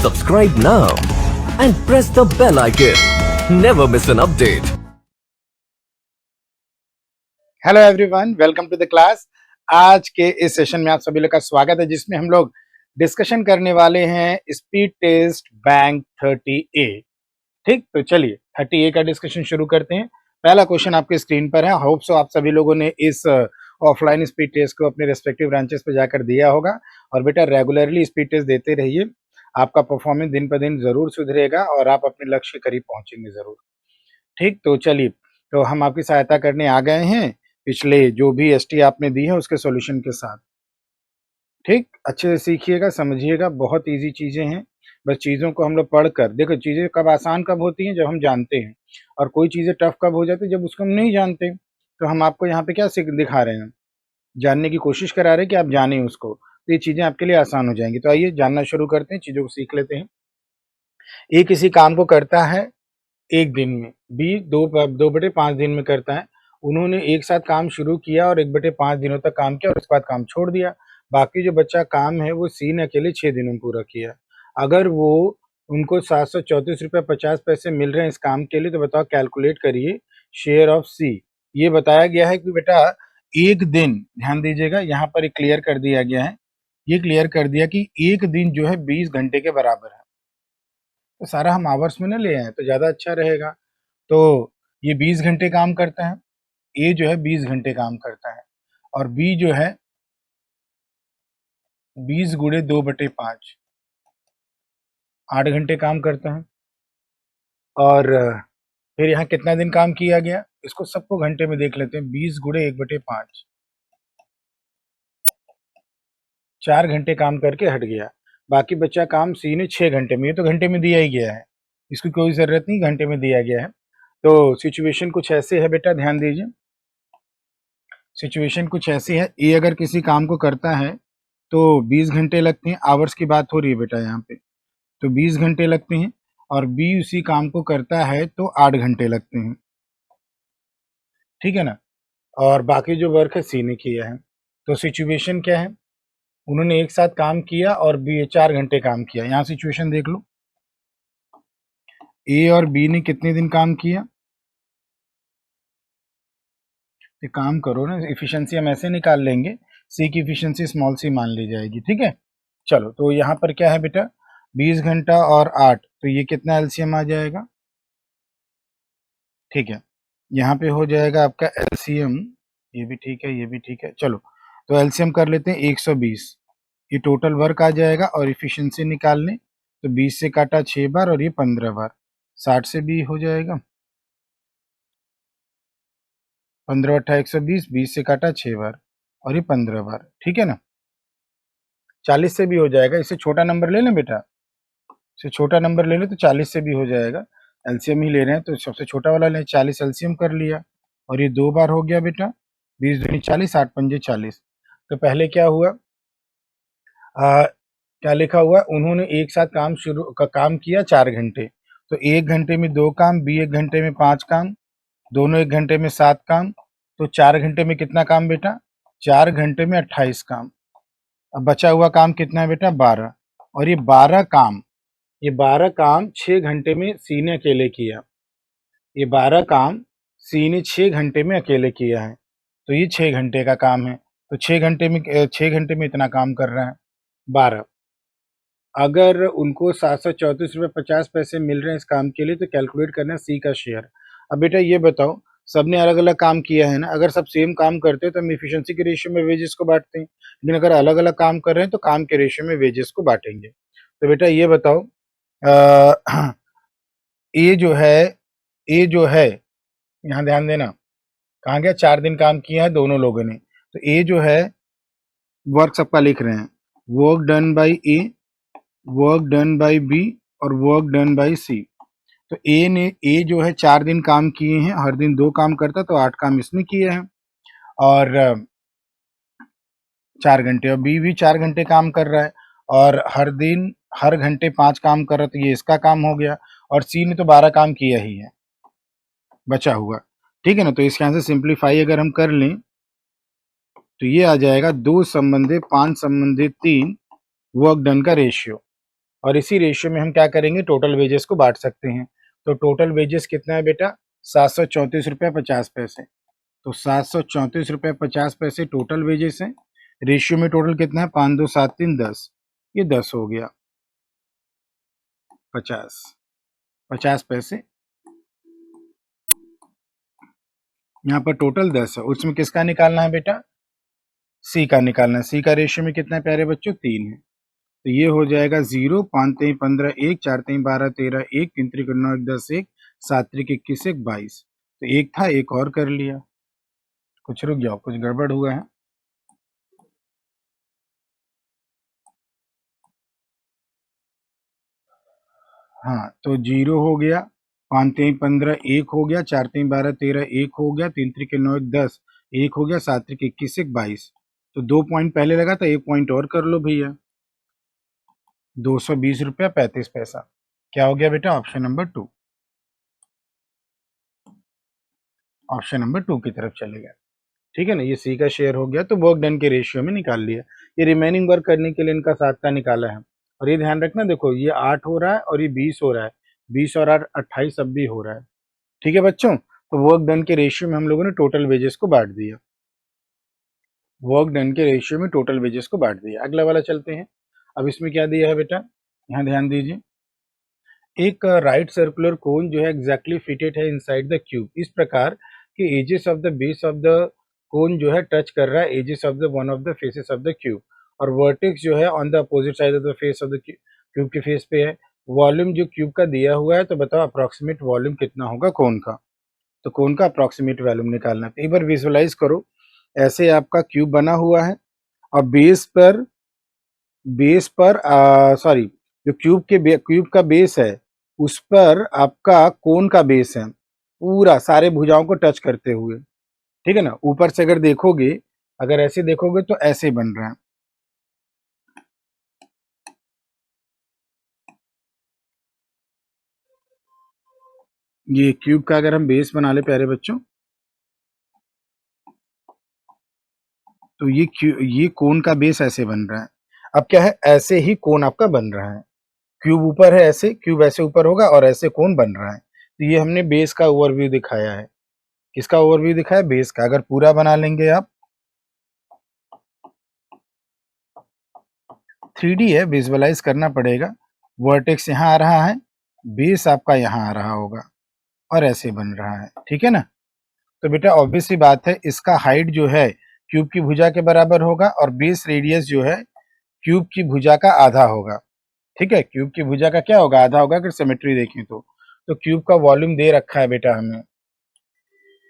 Subscribe now and press the bell icon. Never miss an update. Hello everyone, welcome to the class. आज के इस session में आप सभी लोग का स्वागत है, जिसमें हम लोग डिस्कशन करने वाले हैं स्पीड टेस्ट बैंक 30A। ठीक, तो चलिए 30A का डिस्कशन शुरू करते हैं। पहला क्वेश्चन आपके स्क्रीन पर है। होप सो आप सभी लोगों ने इस ऑफलाइन स्पीड टेस्ट को अपने रेस्पेक्टिव ब्रांचेस पे जाकर दिया होगा। और बेटा रेगुलरली स्पीड टेस्ट देते रहिए, आपका परफॉर्मेंस दिन पर दिन जरूर सुधरेगा और आप अपने लक्ष्य के करीब पहुंचेंगे जरूर। ठीक, तो चलिए, तो हम आपकी सहायता करने आ गए हैं पिछले जो भी एसटी आपने दी है उसके सॉल्यूशन के साथ। ठीक, अच्छे से सीखिएगा, समझिएगा, बहुत इजी चीजें हैं। बस चीज़ों को हम लोग पढ़कर देखो, चीज़ें कब आसान कब होती हैं, जब हम जानते हैं, और कोई चीज़ें टफ कब हो जाती है, जब उसको हम नहीं जानते। तो हम आपको यहाँ पे क्या दिखा रहे हैं, जानने की कोशिश करा रहे हैं कि आप जानें उसको, तो ये चीज़ें आपके लिए आसान हो जाएंगी। तो आइए जानना शुरू करते हैं, चीज़ों को सीख लेते हैं। ए किसी काम को करता है एक दिन में, बी 2/5 दिन में करता है। उन्होंने एक साथ काम शुरू किया और 1/5 दिनों तक काम किया और उसके बाद काम छोड़ दिया। बाकी जो बचा काम है वो सी ने अकेले 6 दिनों में पूरा किया। अगर वो उनको 734 रुपये 50 पैसे मिल रहे हैं इस काम के लिए, तो बताओ, कैलकुलेट करिए शेयर ऑफ सी। ये बताया गया है कि बेटा एक दिन, ध्यान दीजिएगा, यहाँ पर क्लियर कर दिया गया है, ये क्लियर कर दिया कि एक दिन जो है 20 घंटे के बराबर है। तो सारा हम आवर्स में ना ले आए तो ज़्यादा अच्छा रहेगा। तो ये 20 घंटे काम करता है, ए जो है 20 घंटे काम करता है, और बी जो है 20 गुणे 2/5 8 घंटे काम करता है। और फिर यहाँ कितना दिन काम किया गया, इसको सबको घंटे में देख लेते हैं। 20 गुणे 1/5 4 घंटे काम करके हट गया। बाकी बच्चा काम सी ने 6 घंटे में, ये तो घंटे में दिया ही गया है, इसकी कोई ज़रूरत नहीं, घंटे में दिया गया है। तो सिचुएशन कुछ ऐसे है बेटा, ध्यान दीजिए। सिचुएशन कुछ ऐसी है, ए अगर किसी काम को करता है तो 20 घंटे लगते हैं, आवर्स की बात हो रही है बेटा यहाँ पे, तो 20 घंटे लगते हैं। और बी उसी काम को करता है तो 8 घंटे लगते हैं, ठीक है ना। और बाकी जो वर्क है सी ने किया है। तो सिचुएशन क्या है, उन्होंने एक साथ काम किया और बी 4 घंटे काम किया। यहाँ सिचुएशन देख लो, ए और बी ने कितने दिन काम किया, एक काम करो ना, इफिशियंसी हम ऐसे निकाल लेंगे, सी की इफिशियंसी स्मॉल सी मान ली जाएगी, ठीक है। चलो, तो यहाँ पर क्या है बेटा, 20 घंटा और 8, तो ये कितना एलसीएम आ जाएगा, ठीक है। यहाँ पे हो जाएगा आपका एलसीएम, ये भी ठीक है, ये भी ठीक है। चलो, तो एलसीएम कर लेते हैं 120, ये टोटल वर्क आ जाएगा। और इफिशियंसी निकालने, तो 20 से काटा 6 बार और ये 15 बार, 60 से भी हो जाएगा, 15 × 8 = 120, 20 से काटा 6 बार और ये 15 बार, ठीक है ना। 40 से भी हो जाएगा, इससे छोटा नंबर ले लें बेटा, इससे छोटा नंबर ले लें तो 40 से भी हो जाएगा। एलसीएम ही ले रहे हैं तो सबसे छोटा वाला लें, 40 एलसीएम कर लिया और ये 2 बार हो गया बेटा, 20 दूनी 40, 8 पंजे 40। तो पहले क्या हुआ, क्या लिखा हुआ, उन्होंने एक साथ काम किया 4 घंटे, तो 1 घंटे में 2 काम, बी 1 घंटे में 5 काम, दोनों 1 घंटे में 7 काम। तो 4 घंटे में कितना काम बेटा, 4 घंटे में 28 काम। अब बचा हुआ काम कितना है बेटा, 12। और ये 12 काम 6 घंटे में सी ने अकेले किया। ये 12 काम सी ने 6 घंटे में अकेले किया है, तो ये 6 घंटे का काम है। तो 6 घंटे में इतना काम कर रहा है 12। अगर उनको 734 रुपये 50 पैसे मिल रहे हैं इस काम के लिए, तो कैलकुलेट करना है सी का शेयर। अब बेटा ये बताओ, सबने अलग अलग काम किया है ना, अगर सब सेम काम करते हैं तो हम इफिशियंसी के रेशियो में वेजेस को बांटते हैं, लेकिन अगर अलग अलग काम कर रहे हैं तो काम के रेशियो में वेजेस को बांटेंगे। तो बेटा ये बताओ, ए जो है, यहाँ ध्यान देना, कहाँ गया, 4 दिन काम किया है दोनों लोगों ने। तो ए जो है, वर्क सबका लिख रहे हैं, work done by A, work done by B और वर्क डन बाई सी। तो ए जो है 4 दिन काम किए हैं, हर दिन 2 काम करता, तो 8 काम इसने किए हैं और 4 घंटे। और बी भी 4 घंटे काम कर रहा है और हर घंटे 5 काम कर रहा है, तो ये इसका काम हो गया। और सी ने तो 12 काम किया ही है बचा हुआ, ठीक है ना। तो इसके यहाँ से सिंप्लीफाई अगर हम कर लें तो ये आ जाएगा 2 संबंधित 5 संबंधित 3 वर्क डन का रेशियो। और इसी रेशियो में हम क्या करेंगे, टोटल वेजेस को बांट सकते हैं। तो टोटल वेजेस कितना है बेटा, 734 रुपये 50 पैसे। तो 734 रुपये 50 पैसे टोटल वेजेस है। रेशियो में टोटल कितना है, 5 2 7 3 10, ये 10 हो गया, 50 पैसे। यहाँ पर टोटल 10 है, उसमें किसका निकालना है बेटा, सी का निकालना है। सी का रेशियो में कितना है प्यारे बच्चों, 3 है। तो ये हो जाएगा 0, 5 3 15 1, 4 3 12 13 1, 3 3 9 1 10 1, 7 3 21 1 22। तो एक था, एक और कर लिया। कुछ रुक जाओ, कुछ गड़बड़ हुआ है। हाँ, तो 0 हो गया, 5 3 15 1 हो गया, 4 3 12 13 1 हो गया, 3 3 9 1 10 1 हो गया, 7 3 21 1 22। तो 2 पॉइंट पहले लगा था, 1 पॉइंट और कर लो भैया, 220 रुपया 35 पैसा। क्या हो गया बेटा, ऑप्शन नंबर 2, ऑप्शन नंबर 2 की तरफ चले गए। ठीक है ना, ये सी का शेयर हो गया। तो वर्क डन के रेशियो में निकाल लिया। ये रिमेनिंग वर्क करने के लिए इनका 7 का निकाला है। और ये ध्यान रखना, देखो ये 8 हो रहा है और ये 20 हो रहा है, 20 और 8 28 अब भी हो रहा है। ठीक है बच्चों, तो वर्क डन के रेशियो में हम लोगों ने टोटल वेजेस को बांट दिया। वर्क डन के रेशियो में टोटल वेजेस को बांट दिया। अगला वाला चलते हैं। अब इसमें क्या दिया है बेटा, यहाँ ध्यान दीजिए। एक राइट सर्कुलर कोन जो है एग्जैक्टली फिटेड है इनसाइड द क्यूब। इस प्रकार कि edges of the base of the cone जो है टच कर रहा है edges of the one of the faces of the cube, और वर्टेक्स जो है on the opposite side of the face of the cube के फेस पे है। वॉल्यूम जो क्यूब का दिया हुआ है, तो बताओ अप्रोक्सीमेट वॉल्यूम कितना होगा कोन का। तो कोन का अप्रोक्सीमेट वॉल्यूम निकालना है। तो एक बार विजुअलाइज करो, ऐसे आपका क्यूब बना हुआ है और बेस पर सॉरी, जो क्यूब का बेस है उस पर आपका कोन का बेस है, पूरा सारे भुजाओं को टच करते हुए। ठीक है ना, ऊपर से अगर देखोगे, अगर ऐसे देखोगे तो ऐसे बन रहा है। ये क्यूब का अगर हम बेस बना ले प्यारे बच्चों, तो ये कोन का बेस ऐसे बन रहा है। अब क्या है, ऐसे ही कोन आपका बन रहा है। क्यूब ऊपर है, ऐसे क्यूब ऐसे ऊपर होगा और ऐसे कोन बन रहा है। तो ये हमने बेस का ओवरव्यू दिखाया है। किसका ओवरव्यू दिखाया, बेस का। अगर पूरा बना लेंगे आप, 3D है, विजुअलाइज करना पड़ेगा। वर्टेक्स यहाँ आ रहा है, बेस आपका यहाँ आ रहा होगा और ऐसे बन रहा है। ठीक है ना, तो बेटा ऑब्वियस सी बात है, इसका हाइट जो है क्यूब की भुजा के बराबर होगा और बेस रेडियस जो है क्यूब की भुजा का आधा होगा। ठीक है, क्यूब की भुजा का क्या होगा, आधा होगा अगर सिमेट्री देखें तो क्यूब का वॉल्यूम दे रखा है बेटा हमें।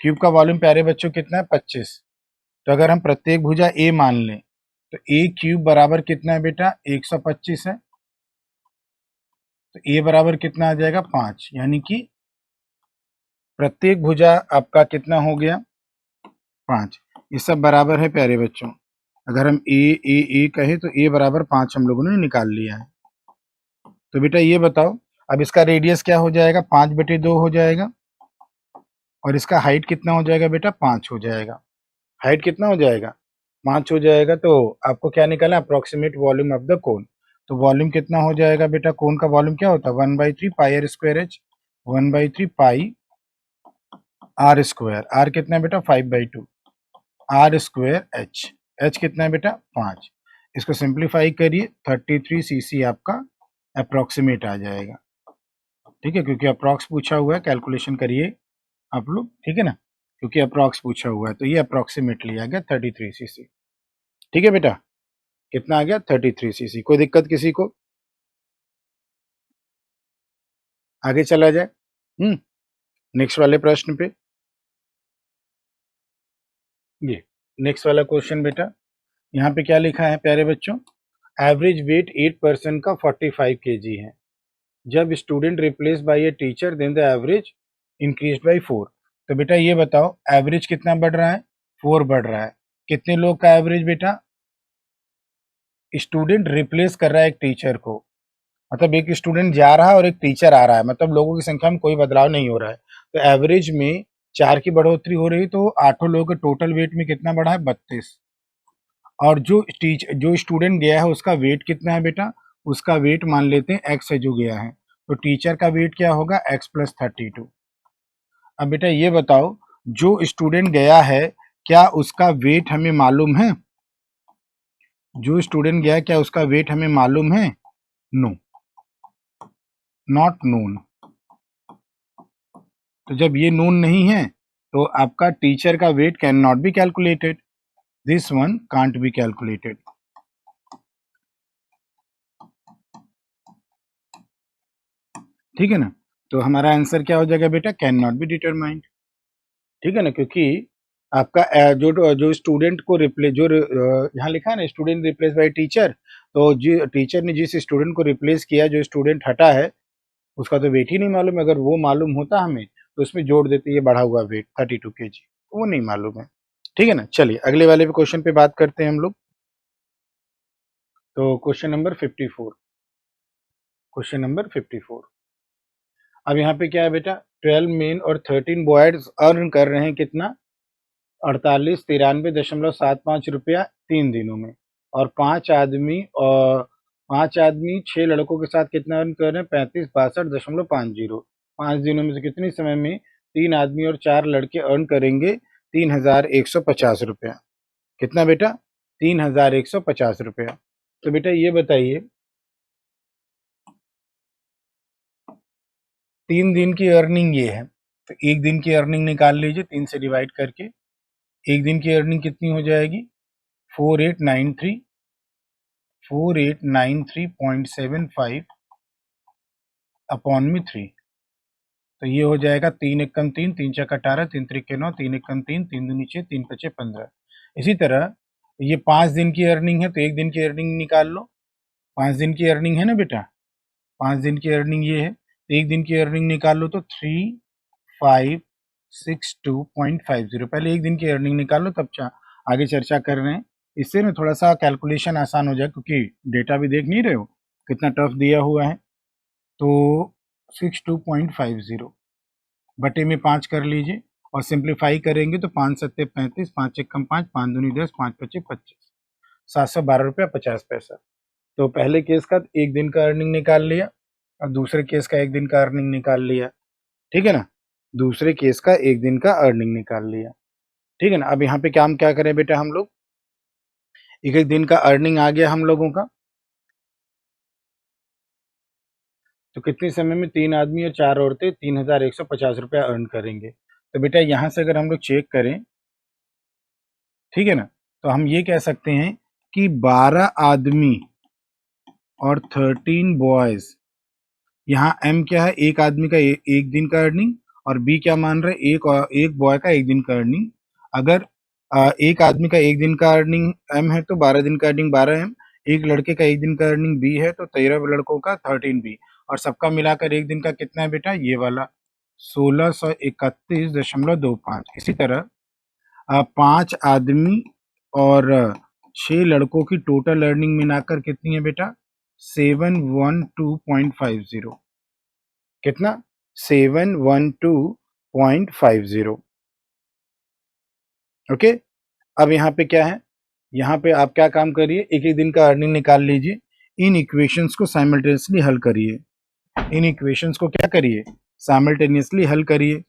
क्यूब का वॉल्यूम प्यारे बच्चों कितना है, 25। तो अगर हम प्रत्येक भुजा ए मान लें, तो ए क्यूब बराबर कितना है बेटा, 125 है। तो ए बराबर कितना आ जाएगा, 5। यानी कि प्रत्येक भुजा आपका कितना हो गया, 5। ये सब बराबर है प्यारे बच्चों। अगर हम ए कहें तो ए बराबर 5 हम लोगों ने निकाल लिया है। तो बेटा ये बताओ, अब इसका रेडियस क्या हो जाएगा, 5/2 हो जाएगा। और इसका हाइट कितना हो जाएगा बेटा, 5 हो जाएगा। हाइट कितना हो जाएगा, 5 हो जाएगा। तो आपको क्या निकालना है, अप्रोक्सीमेट वॉल्यूम ऑफ द कोन। तो वॉल्यूम कितना हो जाएगा बेटा, कोन का वॉल्यूम क्या होता है, 1/3 pi r square h, 1/3 pi r square. R कितना है बेटा, 5/2 आर स्क्वायर एच। एच कितना है बेटा, 5। इसको सिंप्लीफाई करिए, 33 सीसी आपका अप्रोक्सीमेट आ जाएगा। ठीक है, क्योंकि अप्रॉक्स पूछा हुआ है, कैलकुलेशन करिए आप लोग। ठीक है ना, क्योंकि अप्रॉक्स पूछा हुआ है, तो ये अप्रोक्सीमेटली आ गया 33 सीसी। ठीक है बेटा, कितना आ गया, 33 सीसी। कोई दिक्कत किसी को, आगे चला जाए। नेक्स्ट वाले प्रश्न पे। ये नेक्स्ट वाला क्वेश्चन बेटा, यहाँ पे क्या लिखा है प्यारे बच्चों, एवरेज वेट 8% का 45 केजी है। जब student replace by a teacher then the average increase by 4। तो बेटा ये बताओ, एवरेज कितना बढ़ रहा है, 4 बढ़ रहा है। कितने लोग का एवरेज बेटा, स्टूडेंट रिप्लेस कर रहा है एक टीचर को, मतलब एक स्टूडेंट जा रहा है और एक टीचर आ रहा है, मतलब लोगों की संख्या में कोई बदलाव नहीं हो रहा है। तो एवरेज में 4 की बढ़ोतरी हो रही, तो 8 लोगों के टोटल वेट में कितना बढ़ा है, 32। और जो स्टूडेंट गया है उसका वेट कितना है बेटा, उसका वेट मान लेते हैं x है जो गया है, तो टीचर का वेट क्या होगा x प्लस 32। अब बेटा ये बताओ, जो स्टूडेंट गया है क्या उसका वेट हमें मालूम है? जो स्टूडेंट गया क्या उसका वेट हमें मालूम है? No, not known. तो जब ये नोन नहीं है तो आपका टीचर का weight can not be calculated, this one can't be calculated. ठीक है ना, तो हमारा आंसर क्या हो जाएगा बेटा? Can not be determined. ठीक है ना, क्योंकि आपका जो जो स्टूडेंट को रिप्लेस, जो यहाँ लिखा है ना स्टूडेंट रिप्लेस बाय टीचर, तो जो टीचर ने जिस स्टूडेंट को रिप्लेस किया, जो स्टूडेंट हटा है उसका तो वेट ही नहीं मालूम है। अगर वो मालूम होता हमें तो उसमें जोड़ देते ये बढ़ा हुआ वेट 32 kg, वो नहीं मालूम है। ठीक है ना, चलिए अगले वाले पे क्वेश्चन पे बात करते हैं हम लोग। तो क्वेश्चन नंबर 54, क्वेश्चन नंबर 54। अब यहाँ पे क्या है बेटा, 12 मेन और 13 बॉयज अर्न कर रहे हैं कितना? 4893.75 रुपया 3 दिनों में। और 5 आदमी 6 लड़कों के साथ कितना अर्न कर रहे हैं? 3562.50। 5 दिनों में से कितने समय में 3 आदमी और 4 लड़के अर्न करेंगे 3150 रुपया? कितना बेटा? 3150 रुपया। तो बेटा ये बताइए, 3 दिन की अर्निंग ये है, तो 1 दिन की अर्निंग निकाल लीजिए 3 से डिवाइड करके। 1 दिन की अर्निंग कितनी हो जाएगी? 4893.75 अपॉन में 3। तो ये हो जाएगा 3 एकम 3, 3 चक 18, 3 त्रिक 9, 3 एकम 3, 3 दूनी 6, 3 पचे 15। इसी तरह ये 5 दिन की अर्निंग है, तो 1 दिन की अर्निंग निकाल लो। 5 दिन की अर्निंग है ना बेटा, 5 दिन की अर्निंग ये है, तो 1 दिन की अर्निंग निकाल लो तो 3562.50। पहले 1 दिन की अर्निंग निकाल लो, तब आगे चर्चा कर रहे हैं। इससे ना थोड़ा सा कैलकुलेशन आसान हो जाए, क्योंकि डेटा भी देख नहीं रहे हो कितना टफ दिया हुआ है। तो 62.50 बटे में 5 कर लीजिए, और सिंप्लीफाई करेंगे तो 5 सत्ते 35, 5 एकम 5, 5 दूनी 10, 5 पचे 25, 712.50 रुपया। तो पहले केस का 1 दिन का अर्निंग निकाल लिया, और दूसरे केस का 1 दिन का अर्निंग निकाल लिया। ठीक है ना, दूसरे केस का 1 दिन का अर्निंग निकाल लिया। ठीक है ना, अब यहाँ पे काम क्या करें बेटा, हम लोग एक एक दिन का अर्निंग आ गया हम लोगों का, तो कितने समय में 3 आदमी और 4 औरतें 3150 रुपया अर्न करेंगे? तो बेटा यहाँ से अगर हम लोग चेक करें, ठीक है ना, तो हम ये कह सकते हैं कि 12 आदमी और 13 बॉयज, यहाँ एम क्या है? एक आदमी का 1 दिन का अर्निंग, और बी क्या मान रहे हैं? एक बॉय का 1 दिन का अर्निंग। अगर एक आदमी का 1 दिन का अर्निंग एम है तो 12 दिन का अर्निंग 12 एम। एक लड़के का 1 दिन का अर्निंग बी है तो 13 लड़कों का 13 बी, और सबका मिलाकर 1 दिन का कितना है बेटा? ये वाला 1631.25। इसी तरह 5 आदमी और 6 लड़कों की टोटल अर्निंग मिलाकर कितनी है बेटा? 712.50। कितना? 712.50। ओके, अब यहाँ पे क्या है, यहाँ पे आप क्या काम करिए, एक एक दिन का अर्निंग निकाल लीजिए, इन इक्वेशंस को साइमल्टेनियसली हल करिए। इन इक्वेशंस को क्या करिए? साइमल्टेनियसली हल करिए।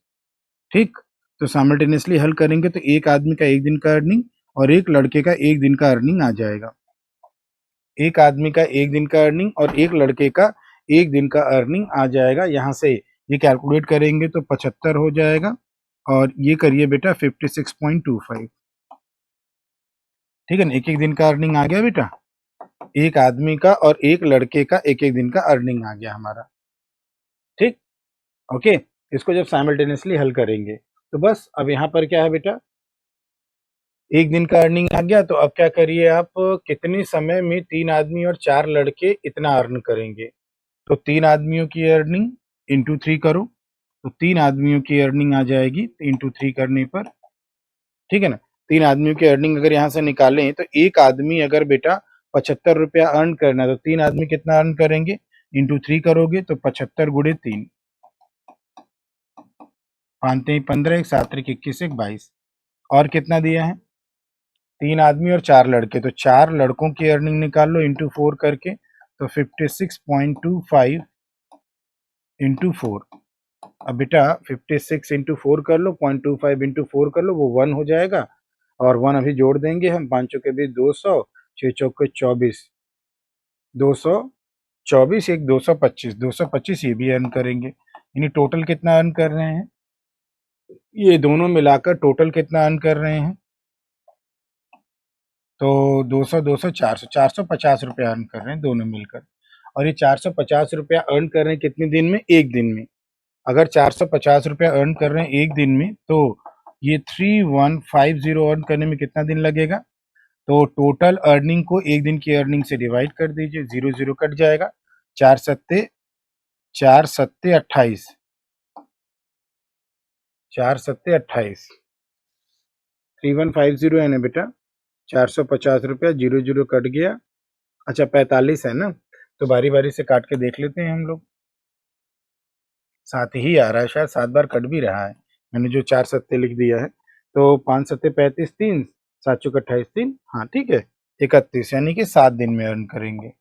ठीक, तो साइमल्टेनियसली हल करेंगे तो एक आदमी का 1 दिन का अर्निंग और एक लड़के का 1 दिन का अर्निंग आ जाएगा। एक आदमी का 1 दिन का अर्निंग और एक लड़के का 1 दिन का अर्निंग आ जाएगा। यहाँ से ये कैलकुलेट करेंगे तो 75 हो जाएगा, और ये करिए बेटा 56.25। ठीक है ना, एक एक दिन का अर्निंग आ गया बेटा, एक आदमी का और एक लड़के का एक एक दिन का अर्निंग आ गया हमारा। ठीक, ओके, इसको जब साइमल्टेनियसली हल करेंगे तो बस अब यहाँ पर क्या है बेटा, 1 दिन का अर्निंग आ गया, तो अब क्या करिए आप, कितने समय में 3 आदमी और 4 लड़के इतना अर्न करेंगे? तो 3 आदमियों की अर्निंग इंटू 3 करो, तो 3 आदमियों की अर्निंग आ जाएगी इंटू 3 करने पर। ठीक है ना, 3 आदमियों की अर्निंग अगर यहाँ से निकालें तो एक आदमी अगर बेटा 75 रुपया अर्न करना है तो 3 आदमी कितना अर्न करेंगे? इंटू 3 करोगे तो 75 गुणे 3, 5 3 15, 1 7 3 21 1 22। और कितना दिया है? 3 आदमी और 4 लड़के, तो 4 लड़कों की अर्निंग निकाल लो इंटू 4 करके, तो 56.25 इंटू 4। अब बेटा 56 इंटू 4 कर लो, 0.25 इंटू 4 कर लो, वो 1 हो जाएगा। और 1 अभी जोड़ देंगे हम, 5 के बीच 200, 6 चौके 24, 224, एक 225, 225 ये भी अर्न करेंगे। यानी टोटल कितना अर्न कर रहे हैं, ये दोनों मिलाकर टोटल कितना अर्न कर रहे हैं, तो 200 200 400 450 रुपया अर्न कर रहे हैं दोनों मिलकर। और ये 450 रुपया अर्न कर रहे हैं कितने दिन में, एक दिन में। अगर 450 रुपया अर्न कर रहे हैं एक दिन में, तो ये 3150 अर्न करने में कितना दिन लगेगा। तो टोटल अर्निंग को एक दिन की अर्निंग से डिवाइड कर दीजिए, 0 0 कट जाएगा, 4 सत्ते 28, 4 सत्ते 28, 3150 है ना बेटा, 450 रुपया, 0 0 कट गया। अच्छा 45 है ना, तो बारी बारी से काट के देख लेते हैं हम लोग। 7 ही आ रहा है, शायद 7 बार कट भी रहा है, मैंने जो 4 सत्ते लिख दिया है। तो 5 सत्ते 35, 3 7 चौक 28, 3, हाँ ठीक है, 31, यानी कि 7 दिन में अर्न करेंगे।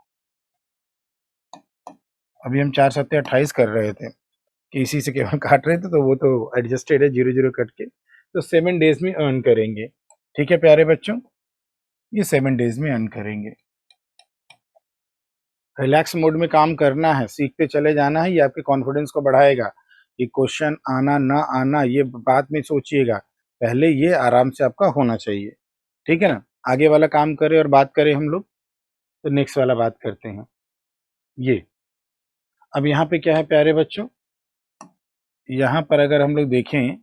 अभी हम 4 सत्ते 28 कर रहे थे कि इसी से केवल काट रहे थे, तो वो तो एडजस्टेड है, 0 0 कट के, तो 7 डेज में अर्न करेंगे। ठीक है प्यारे बच्चों, ये 7 डेज में अर्न करेंगे। रिलैक्स मोड में काम करना है, सीखते चले जाना है, ये आपके कॉन्फिडेंस को बढ़ाएगा। ये क्वेश्चन आना ना आना ये बात में सोचिएगा, पहले ये आराम से आपका होना चाहिए। ठीक है ना, आगे वाला काम करें और बात करें हम लोग, तो नेक्स्ट वाला बात करते हैं। ये अब यहाँ पे क्या है प्यारे बच्चों, यहाँ पर अगर हम लोग देखें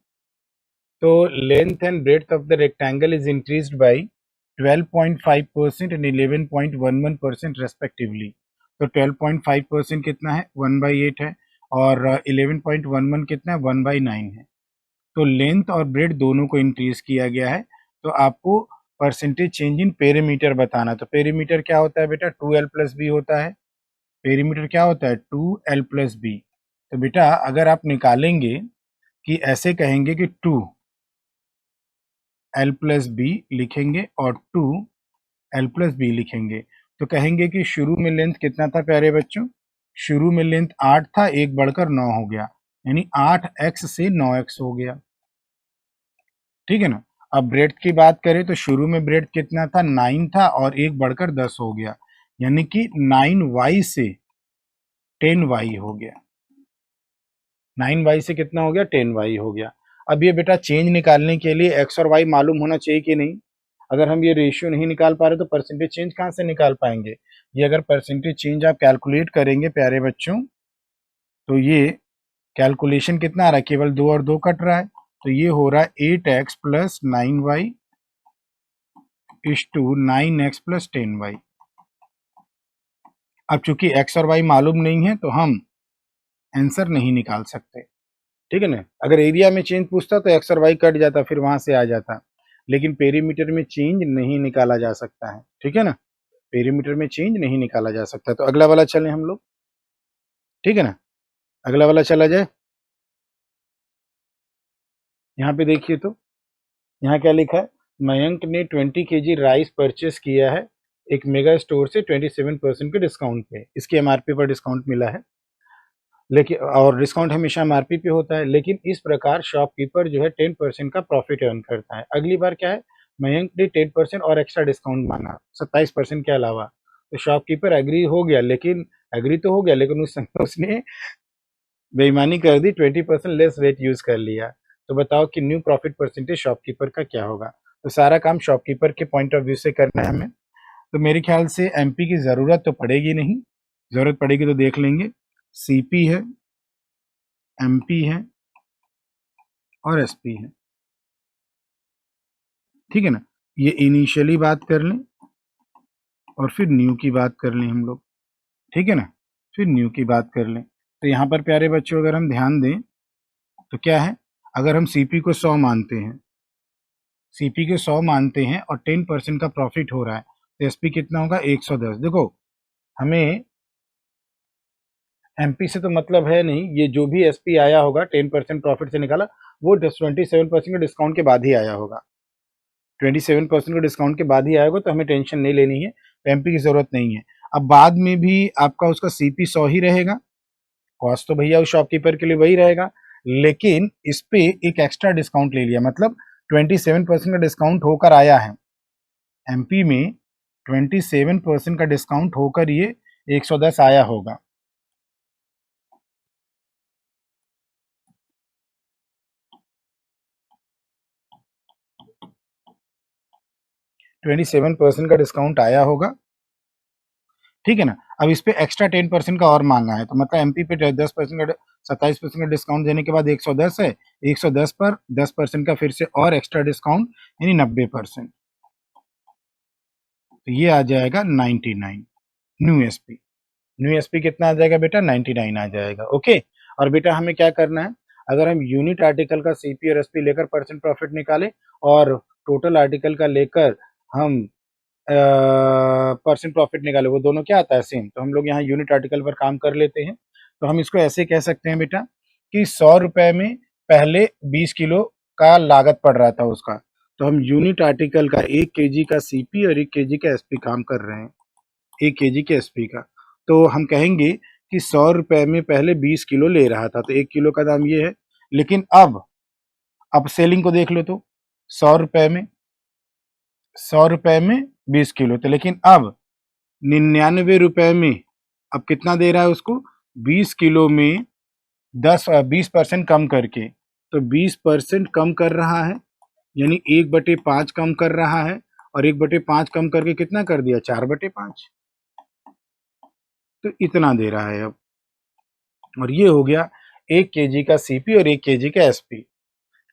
तो length and breadth of the rectangle is increased by 12.5% and 11.11% respectively. तो 12.5% कितना है, 1/8 है, और 11.11 कितना है, 1/9 है। तो लेंथ और ब्रेड दोनों को इंक्रीज किया गया है। तो आपको परसेंटेज चेंज इन पेरीमीटर बताना। तो पेरीमीटर क्या होता है बेटा, 2l+b होता है। पेरीमीटर क्या होता है, 2l+b। तो बेटा अगर आप निकालेंगे कि ऐसे कहेंगे कि 2l+b लिखेंगे और 2l+b लिखेंगे, तो कहेंगे कि शुरू में लेंथ कितना था प्यारे बच्चों, शुरू में लेंथ 8 था, एक बढ़कर 9 हो गया, यानी 8x से 9x हो गया। ठीक है ना। अब ब्रेड्थ की बात करें तो शुरू में ब्रेड्थ कितना था, 9 था, और एक बढ़कर 10 हो गया, यानी कि 9y से 10y हो गया। 9y से कितना हो गया, 10y हो गया। अब ये बेटा चेंज निकालने के लिए x और y मालूम होना चाहिए कि नहीं। अगर हम ये रेशियो नहीं निकाल पा रहे तो परसेंटेज चेंज कहाँ से निकाल पाएंगे। ये अगर परसेंटेज चेंज आप कैलकुलेट करेंगे प्यारे बच्चों, तो ये कैलकुलेशन कितना आ रहा है, केवल 2 और 2 कट रहा है, तो ये हो रहा है 8x + 9y = 9x + 10y। अब चूंकि x और y मालूम नहीं है तो हम आंसर नहीं निकाल सकते। ठीक है ना, अगर एरिया में चेंज पूछता तो x और y कट जाता, फिर वहां से आ जाता, लेकिन पेरीमीटर में चेंज नहीं निकाला जा सकता है। ठीक है ना, पेरीमीटर में चेंज नहीं निकाला जा सकता। तो अगला वाला चलें हम लोग, ठीक है ना, अगला वाला चला जाए। यहाँ पे देखिए तो यहाँ क्या लिखा है, मयंक ने 20 kg राइस परचेस किया है एक मेगा स्टोर से 27% के डिस्काउंट पे। इसकी एमआरपी पर डिस्काउंट मिला है, लेकिन और डिस्काउंट हमेशा एमआरपी पे होता है, लेकिन इस प्रकार शॉपकीपर जो है 10% का प्रॉफिट अर्न करता है। अगली बार क्या है, मयंक ने 10% और एक्स्ट्रा डिस्काउंट मांगा 27% के अलावा, तो शॉपकीपर एग्री हो गया, लेकिन एग्री तो हो गया, लेकिन उस समय उसने बेईमानी कर दी, 20% लेस रेट यूज कर लिया। तो बताओ कि न्यू प्रॉफिट परसेंटेज शॉपकीपर का क्या होगा। तो सारा काम शॉपकीपर के पॉइंट ऑफ व्यू से करना है हमें। तो मेरे ख्याल से एमपी की जरूरत तो पड़ेगी नहीं, जरूरत पड़ेगी तो देख लेंगे। सीपी है, एमपी है और एसपी है। ठीक है ना, ये इनिशियली बात कर लें और फिर न्यू की बात कर लें हम लोग। ठीक है ना, फिर न्यू की बात कर लें। तो यहाँ पर प्यारे बच्चों अगर हम ध्यान दें तो क्या है, अगर हम सीपी को 100 मानते हैं, सीपी के 100 मानते हैं और 10% का प्रॉफिट हो रहा है, तो एसपी कितना होगा, 110। देखो हमें एमपी से तो मतलब है नहीं, ये जो भी एसपी आया होगा 10% प्रॉफिट से निकाला, वो 27% के डिस्काउंट के बाद ही आया होगा। 27% के डिस्काउंट के बाद ही आएगा, तो हमें टेंशन नहीं लेनी है, तो एमपी की जरूरत नहीं है। अब बाद में भी आपका उसका सीपी 100 ही रहेगा, कॉस्ट तो भैया उस शॉपकीपर के लिए वही रहेगा, लेकिन इस पे एक एक्स्ट्रा डिस्काउंट ले लिया, मतलब 27% का डिस्काउंट होकर आया है एमपी में, 27% का डिस्काउंट होकर ये 110 आया होगा। ट्वेंटी 7% का डिस्काउंट आया होगा, ठीक है ना। अब इस पे एक्स्ट्रा 10% का और मांगा है, तो मतलब एमपी पे 10% का 27% का डिस्काउंट देने के बाद 110 है, 110 पर 10% का फिर से और एक्स्ट्रा डिस्काउंट यानी 90%, तो ये आ जाएगा 99 न्यू एसपी। न्यू एसपी कितना आ जाएगा बेटा, 99 आ जाएगा। ओके, और बेटा हमें क्या करना है, अगर हम यूनिट आर्टिकल का सीपी और एसपी लेकर परसेंट प्रॉफिट निकाले और टोटल आर्टिकल का लेकर हम परसेंट प्रॉफिट निकाले, वो दोनों क्या आता है, सेम। तो हम लोग यहाँ यूनिट आर्टिकल पर काम कर लेते हैं, तो हम इसको ऐसे कह सकते हैं बेटा कि 100 रुपए में पहले 20 किलो का लागत पड़ रहा था उसका, तो हम यूनिट आर्टिकल का 1 केजी का सीपी और 1 केजी का एसपी काम कर रहे हैं, 1 केजी के एसपी का। तो हम कहेंगे कि 100 रुपए में पहले 20 किलो ले रहा था, तो 1 किलो का दाम ये है, लेकिन अब सेलिंग को देख लो, तो 100 रुपए में 20 किलो, तो लेकिन अब 99 रुपए में अब कितना दे रहा है उसको, 20 किलो में 20% कम करके, तो 20% कम कर रहा है, यानी 1/5 कम कर रहा है, और 1/5 कम करके कितना कर दिया, 4/5, तो इतना दे रहा है अब। और ये हो गया 1 केजी का सीपी और 1 केजी का एसपी,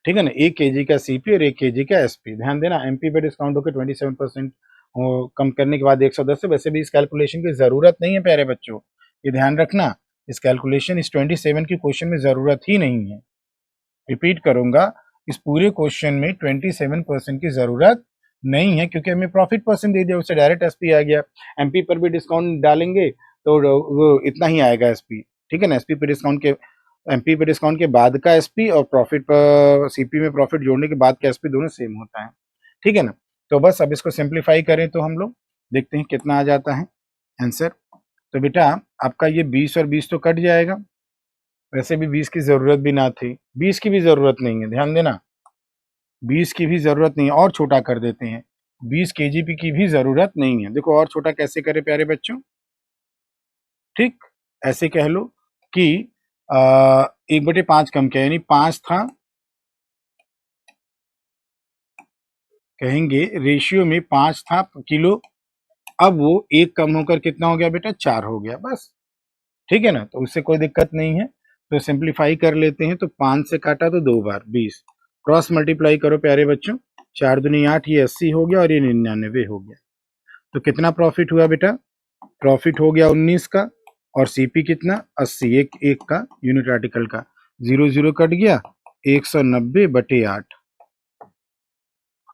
ठीक है ना, 1 केजी का सीपी और 1 केजी का एसपी। ध्यान देना, एमपी पे डिस्काउंट होकर 27% कम करने के बाद 110 है। वैसे भी इस कैलकुलेशन की जरूरत नहीं है प्यारे बच्चों, ये ध्यान रखना, इस कैलकुलेशन इस 27 की क्वेश्चन में जरूरत ही नहीं है। रिपीट करूंगा, इस पूरे क्वेश्चन में 27% की जरूरत नहीं है, क्योंकि हमें प्रॉफिट परसेंट दे दिया, उससे डायरेक्ट एसपी आ गया। एमपी पर भी डिस्काउंट डालेंगे तो वो इतना ही आएगा एसपी, ठीक है ना। एसपी पे डिस्काउंट के एमपी पे डिस्काउंट के बाद का एसपी और प्रॉफिट पर सीपी में प्रॉफिट जोड़ने के बाद का एसपी दोनों सेम होता है, ठीक है ना। तो बस अब इसको सिंप्लीफाई करें तो हम लोग देखते हैं कितना आ जाता है आंसर। तो बेटा आपका ये 20 और 20 तो कट जाएगा, वैसे भी 20 की जरूरत भी ना थी, 20 की भी जरूरत नहीं है, ध्यान देना, 20 की भी जरूरत नहीं है, और छोटा कर देते हैं, 20 केजीपी की भी जरूरत नहीं है। देखो और छोटा कैसे करें प्यारे बच्चों, ठीक, ऐसे कह लो कि 1/5 कम किया, यानी 5 था, कहेंगे रेशियो में 5 था किलो, अब वो 1 कम होकर कितना हो गया बेटा, 4 हो गया, बस, ठीक है ना। तो उससे कोई दिक्कत नहीं है, तो सिंप्लीफाई कर लेते हैं, तो 5 से काटा तो 2 बार 20, क्रॉस मल्टीप्लाई करो प्यारे बच्चों, 4 दूनी 8, ये 80 हो गया और ये 99 हो गया। तो कितना प्रॉफिट हुआ बेटा, प्रॉफिट हो गया 19 का, और सीपी कितना 80, एक एक का यूनिट आर्टिकल का, 0 0 कट गया, 190/8,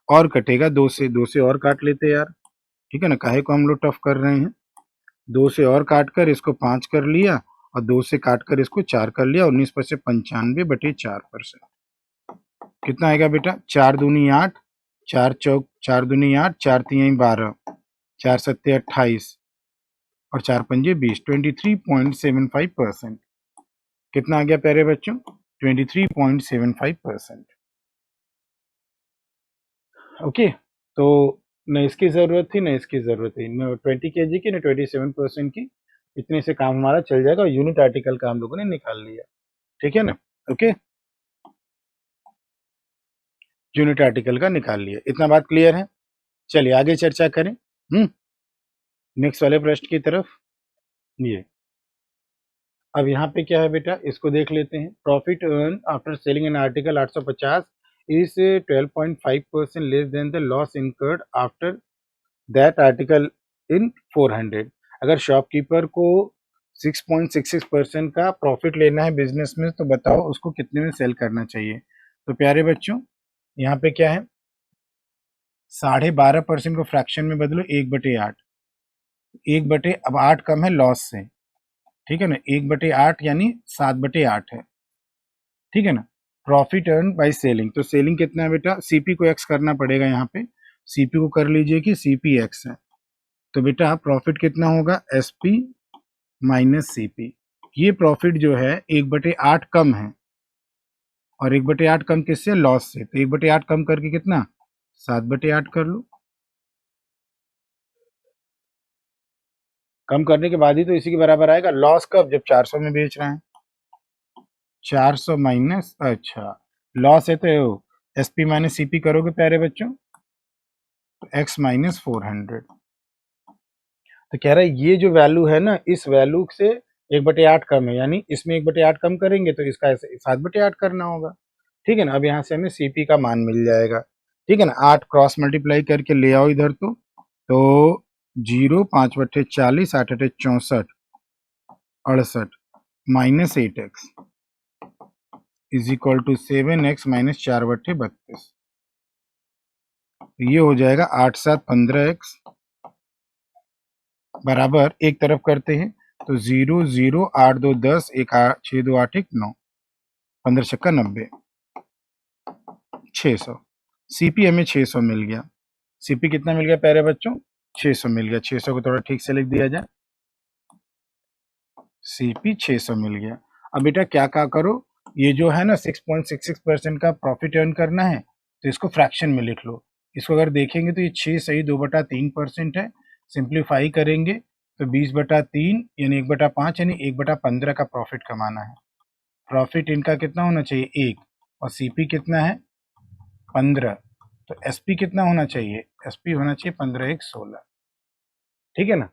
और कटेगा 2 से और काट लेते यार, ठीक है ना, काहे को हम लोग टफ कर रहे हैं। 2 से और काट कर इसको 5 कर लिया, और 2 से काट कर इसको 4 कर लिया, 19 पर से 95/4%, कितना आएगा बेटा, 4 दूनी 8, 4 दूनी 8, 4 तिहाई 12, 4 सत्ते 28, और 4 पंजे 20, 23.75%, कितना आ गया प्यारे बच्चों, 23.75%। ओके, तो न इसकी जरूरत थी न इसकी जरूरत थी, न 20 केजी की न 27% की, इतने से काम हमारा चल जाएगा, और यूनिट आर्टिकल का हम लोगों ने निकाल लिया, ठीक है ना। ओके, यूनिट आर्टिकल का निकाल लिया, इतना बात क्लियर है। चलिए आगे चर्चा करें, नेक्स्ट वाले प्रश्न की तरफ। ये अब यहाँ पे क्या है बेटा, इसको देख लेते हैं। Profit earn after selling an article 850 is 12.5% less than the loss incurred after that article in 400। अगर शॉपकीपर को 6.66% का प्रॉफिट लेना है बिजनेस में, तो बताओ उसको कितने में सेल करना चाहिए। तो प्यारे बच्चों यहाँ पे क्या है, 12.5% को फ्रैक्शन में बदलो, 1/8, 1 अब 8 कम है लॉस से, ठीक है ना, 1/8 यानी 7/8 है, ठीक है ना। प्रॉफिट अर्न बाय सेलिंग, तो सेलिंग कितना है बेटा, सीपी को एक्स करना पड़ेगा, यहाँ पे सीपी को कर लीजिए कि सीपी एक्स है, तो बेटा प्रॉफिट कितना होगा, एसपी माइनस सीपी। ये प्रॉफिट जो है 1/8 कम है, और 1/8 कम किससे, लॉस से। तो 1/8 कम करके कितना, 7/8 कर लो। कम करने के बाद ही तो इसी के बराबर आएगा। लॉस कब, जब 400 में बेच रहे हैं। 400 माइनस, अच्छा लॉस है तो एसपी माइनस सीपी करोगे प्यारे बच्चों, तो एक्स माइनस 400। तो कह रहा है ये जो वैल्यू है ना, इस वैल्यू से 1/8 कम है, यानी इसमें 1/8 कम करेंगे तो इसका ऐसे 7/8 करना होगा। ठीक है ना। अब यहाँ से हमें सीपी का मान मिल जाएगा। ठीक है ना। 8 क्रॉस मल्टीप्लाई करके ले आओ इधर, तो 0, 5/40, 8/8 64, 68 -8x is equal to 7x minus 4/32। ये हो जाएगा 8 7 15x बराबर, एक तरफ करते हैं तो 0 0 8 2 10 1 6 2 8 1 9 15 छक्का 90 600। सीपी हमें 600 मिल गया। सीपी कितना मिल गया प्यारे बच्चों, 600 मिल गया। 600 को थोड़ा ठीक से लिख दिया जाए, सीपी 600 मिल गया। अब बेटा क्या क्या करो, ये जो है ना 6.66% का प्रॉफिट अर्न करना है, तो इसको फ्रैक्शन में लिख लो। इसको अगर देखेंगे तो ये 6 सही 2/3% है। सिंप्लीफाई करेंगे तो 20/3 यानी 1/5 यानी 1/15 का प्रॉफिट कमाना है। प्रॉफिट इनका कितना होना चाहिए, 1, और सीपी कितना है 15। तो एसपी कितना होना चाहिए, एसपी होना चाहिए 15 1 16। ठीक है ना।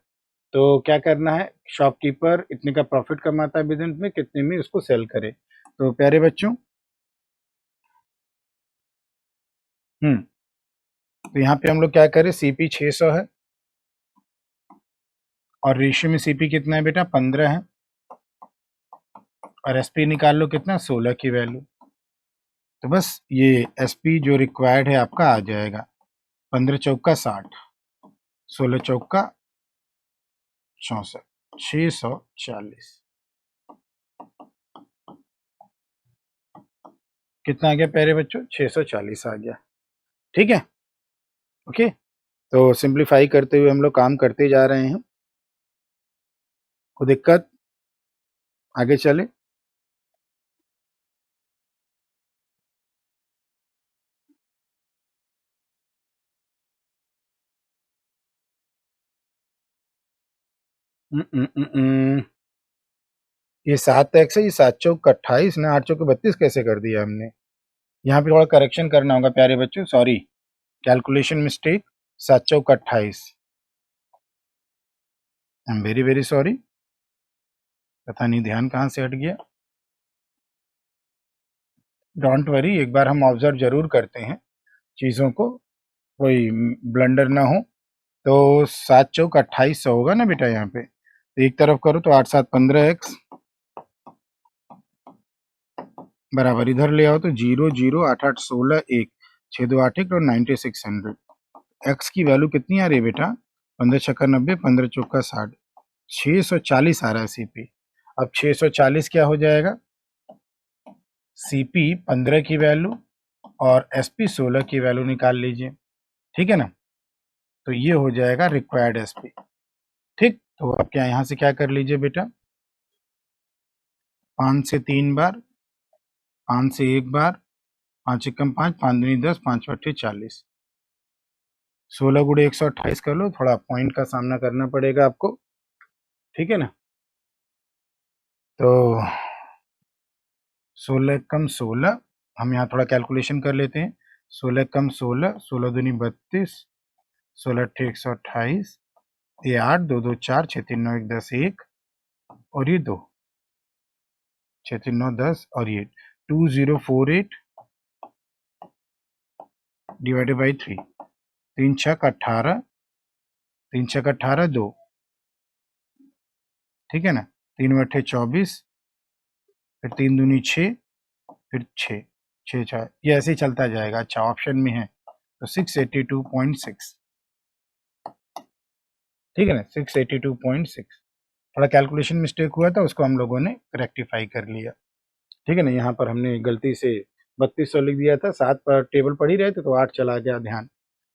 तो क्या करना है, शॉपकीपर इतने का प्रॉफिट कमाता है बिजनेस में, कितने में उसको सेल करे। तो प्यारे बच्चों, तो यहाँ पे हम लोग क्या करें, सीपी 600 है और रेशियो में सीपी कितना है बेटा 15 है, और एसपी निकाल लो कितना 16 की वैल्यू। तो बस ये एसपी जो रिक्वायर्ड है आपका आ जाएगा, 15 चौका 60, 16 चौका 64, 640। कितना आ गया प्यारे बच्चों, 640 आ गया। ठीक है, ओके। तो सिंप्लीफाई करते हुए हम लोग काम करते जा रहे हैं, कोई दिक्कत, आगे चले। ये 7x है, ये 7 चौक 28 ना, 8 चौक 32 कैसे कर दिया हमने। यहाँ पे थोड़ा करेक्शन करना होगा प्यारे बच्चों, sorry, calculation mistake. 7 Chowk 28, I am very very sorry, पता नहीं ध्यान कहाँ से हट गया। डोंट वरी, एक बार हम ऑब्जर्व जरूर करते हैं चीज़ों को, कोई ब्लंडर ना हो। तो 7 चौक 28 होगा ना बेटा यहाँ पे, तो एक तरफ करो तो 8 7 15x बराबर, इधर ले आओ तो 0 0 8 8 16 1 6 2 8 1 और 9600। एक्स की वैल्यू कितनी आ रही है बेटा, 15 छक्का 90, 15 चौका 60, 640 आ रहा है सीपी। अब 640 क्या हो जाएगा, सीपी 15 की वैल्यू और एसपी 16 की वैल्यू निकाल लीजिए। ठीक है ना। तो ये हो जाएगा रिक्वायर्ड एसपी। ठीक, तो अब क्या यहाँ से क्या कर लीजिए बेटा, 5 से 3 बार, 5 से 1 बार, 5 एकम 5, 5 दूनी 10, 5 अट्ठे 40, 16 गुड़े 128 कर लो, थोड़ा पॉइंट का सामना करना पड़ेगा आपको। ठीक है ना। तो 16 कम 16, हम यहाँ थोड़ा कैलकुलेशन कर लेते हैं। 16 कम 16, 16 दूनी 32, 16 अट्ठे 128, ये 8, 2 2 4, 6 3 9 1 10 1, और ये 2, 6 3 9 10, और ये 2048 डिवाइडेड बाई 3, 3 छक 18, 3 छक 18 2। ठीक है ना। 3 अट्ठे 24, फिर 3 दूनी 6, फिर 6 6 4, ये ऐसे ही चलता जाएगा। अच्छा ऑप्शन में है तो 682.6। ठीक है ना, 682.6। थोड़ा कैलकुलेशन मिस्टेक हुआ था, उसको हम लोगों ने रेक्टिफाई कर लिया। ठीक है ना। यहाँ पर हमने गलती से 3200 लिख दिया था, 7 पर टेबल पढ़ ही रहे थे तो 8 चला गया ध्यान।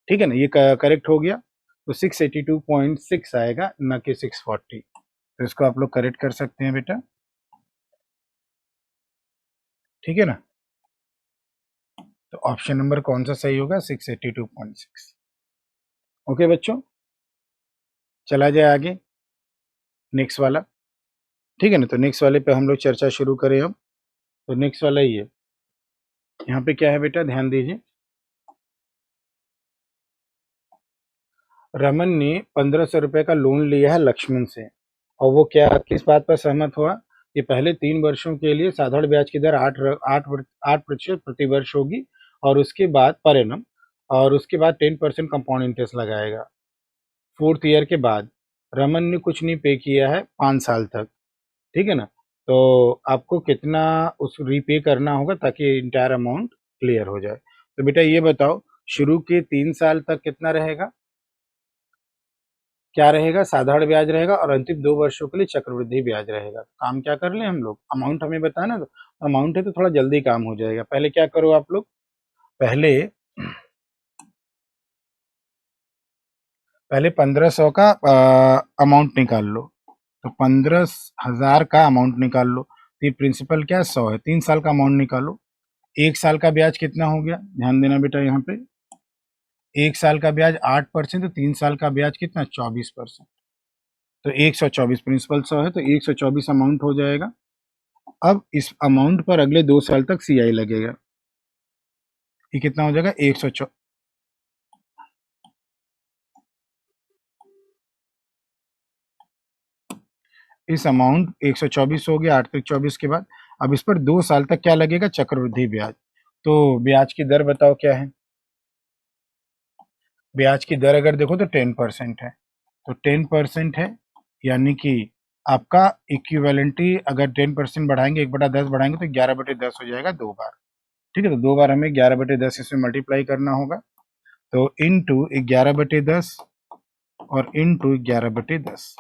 ठीक है ना, ये करेक्ट हो गया। तो 682.6 आएगा, न कि 640। तो इसको आप लोग करेक्ट कर सकते हैं बेटा, ठीक है ना। तो ऑप्शन नंबर कौन सा सही होगा? 682.6। ओके बच्चों, चला जाए आगे नेक्स्ट वाला, ठीक है ना। तो नेक्स्ट वाले पे हम लोग चर्चा शुरू करें अब। तो नेक्स्ट वाला ये, यहाँ पे क्या है बेटा, ध्यान दीजिए। रमन ने 1500 रुपए का लोन लिया है लक्ष्मण से, और वो क्या किस बात पर सहमत हुआ कि पहले 3 वर्षों के लिए साधारण ब्याज की दर 8% प्रति वर्ष होगी, और उसके बाद पर एनम, और उसके बाद 10% कंपाउंड इंटरेस्ट लगाएगा। 4th ईयर के बाद रमन ने कुछ नहीं पे किया है 5 साल तक, ठीक है ना। तो आपको कितना उस रीपे करना होगा ताकि इंटायर अमाउंट क्लियर हो जाए। तो बेटा ये बताओ, शुरू के 3 साल तक कितना रहेगा? क्या रहेगा? साधारण ब्याज रहेगा, और अंतिम 2 वर्षों के लिए चक्रवृद्धि ब्याज रहेगा। काम क्या कर ले हम लोग, अमाउंट हमें बताना, तो अमाउंट है तो थोड़ा जल्दी काम हो जाएगा। पहले क्या करो आप लोग, पहले पहले 1500 का अमाउंट निकाल लो। तो 15,000 का अमाउंट निकाल लो। तो ये प्रिंसिपल क्या है? 100 है। 3 साल का अमाउंट निकालो। 1 साल का ब्याज कितना हो गया? ध्यान देना बेटा, यहाँ पे 1 साल का ब्याज 8%, तो 3 साल का ब्याज कितना? 24%। तो 124, प्रिंसिपल 100 है, तो 124 अमाउंट हो जाएगा। अब इस अमाउंट पर अगले 2 साल तक सीआई लगेगा। ये कितना हो जाएगा? 100। इस अमाउंट 124 हो गया, 8 तक 24 के बाद। अब इस पर 2 साल तक क्या लगेगा? चक्रवृद्धि ब्याज। तो ब्याज की दर बताओ क्या है? ब्याज की दर अगर देखो तो 10% है। तो 10% है, यानी कि आपका इक्विवेलेंटली अगर 10% बढ़ाएंगे, 1/10 बढ़ाएंगे, तो 11/10 हो जाएगा 2 बार, ठीक है। तो 2 बार हमें 11/10 इसमें मल्टीप्लाई करना होगा। तो इंटू 11/10 और इंटू 11/10,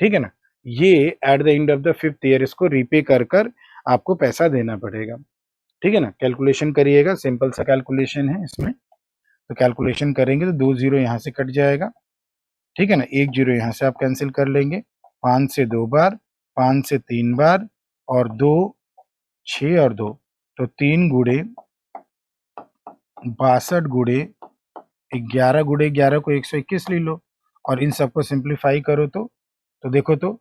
ठीक है ना। ये at the end of the 5th year इसको रीपे कर कर आपको पैसा देना पड़ेगा, ठीक है ना। कैलकुलेशन करिएगा, सिंपल सा कैलकुलेशन है इसमें। तो कैलकुलेशन करेंगे तो 2 जीरो यहाँ से कट जाएगा, ठीक है ना। 1 जीरो यहाँ से आप कैंसिल कर लेंगे। 5 से 2 बार, 5 से 3 बार, और 2, 6 और 2, तो 3 × 62 × 11 को 121 ले लो, और इन सबको सिंप्लीफाई करो तो देखो तो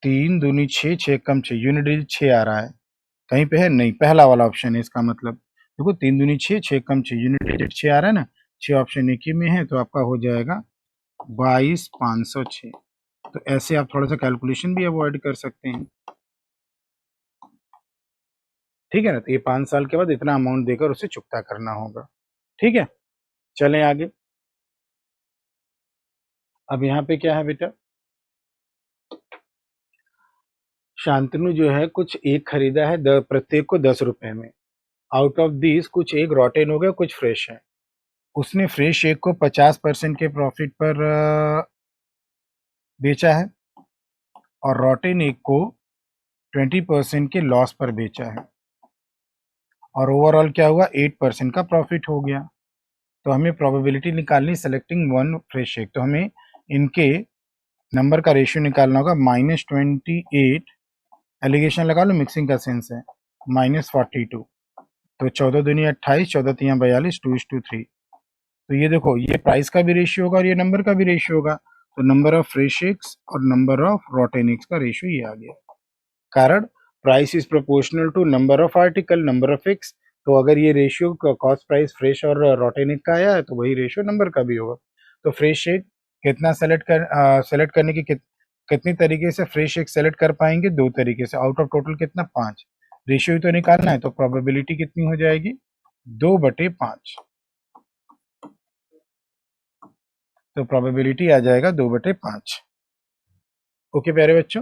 3 दूनी 6, 6 कम 6, यूनिट डिजिट 6 आ रहा है, कहीं पे है नहीं, पहला वाला ऑप्शन है इसका मतलब। देखो 3 दूनी 6, 6 कम 6, यूनिट डिजिट 6 आ रहा है ना, 6 ऑप्शन एक ही में है, तो आपका हो जाएगा 22,506। तो ऐसे आप थोड़ा सा कैलकुलेशन भी अवॉइड कर सकते हैं, ठीक है ना। तो ये 5 साल के बाद इतना अमाउंट देकर उसे चुकता करना होगा, ठीक है। चलें आगे। अब यहाँ पे क्या है बेटा, शांतनु जो है कुछ एक खरीदा है, प्रत्येक को 10 रुपए में। आउट ऑफ दिस कुछ एक रॉटेन हो गया, कुछ फ्रेश है। उसने फ्रेश एक को 50% के प्रॉफिट पर बेचा है, और रॉटेन एक को 20% के लॉस पर बेचा है, और ओवरऑल क्या हुआ? 8% का प्रॉफिट हो गया। तो हमें प्रोबेबिलिटी निकालनी, सेलेक्टिंग वन फ्रेश एक। तो हमें इनके नंबर का रेशियो निकालना होगा। -28, एलिगेशन लगा लो, मिक्सिंग का सेंस है, -42। तो 14 दूनी 28, 14 तियाँ 42, 2:3। तो ये देखो, ये प्राइस का भी रेशियो होगा और ये नंबर का भी रेशियो होगा। तो नंबर ऑफ फ्रेश एग्स और नंबर ऑफ रॉटेन एग्स का रेशियो ये आ गया। कारण price is proportional to number of article, number of eggs. तो अगर ये रेशियो कॉस्ट प्राइस फ्रेश और रॉटेन एग का आया है, तो वही रेशियो नंबर का भी होगा। तो फ्रेश एग कितना सेलेक्ट करने की कितनी तरीके से फ्रेश एग सेलेक्ट कर पाएंगे? 2 तरीके से। आउट ऑफ टोटल कितना? 5। रेशियो ही तो निकालना है, तो प्रोबेबिलिटी कितनी हो जाएगी? 2/5। तो प्रोबेबिलिटी आ जाएगा 2/5। ओके प्यारे बच्चों,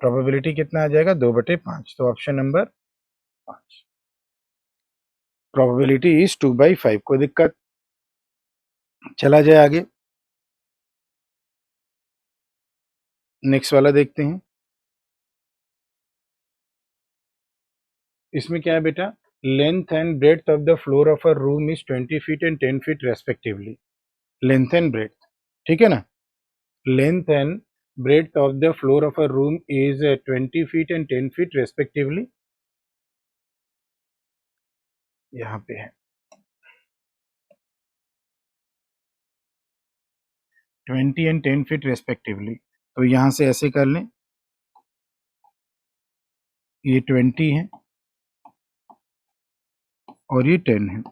प्रोबेबिलिटी कितना आ जाएगा? 2/5। तो ऑप्शन नंबर 5। Probability is 2/5। कोई दिक्कत? चला जाए आगे, नेक्स्ट वाला देखते हैं। इसमें क्या है बेटा, length and breadth of the floor of a room is 20 feet and 10 feet respectively. Length and breadth, ठीक है ना। Length and breadth of the floor of a room is 20 feet and 10 feet respectively. यहाँ पे है 20 and 10 feet respectively, तो यहाँ से ऐसे कर लें, ये 20 है और ये 10 है,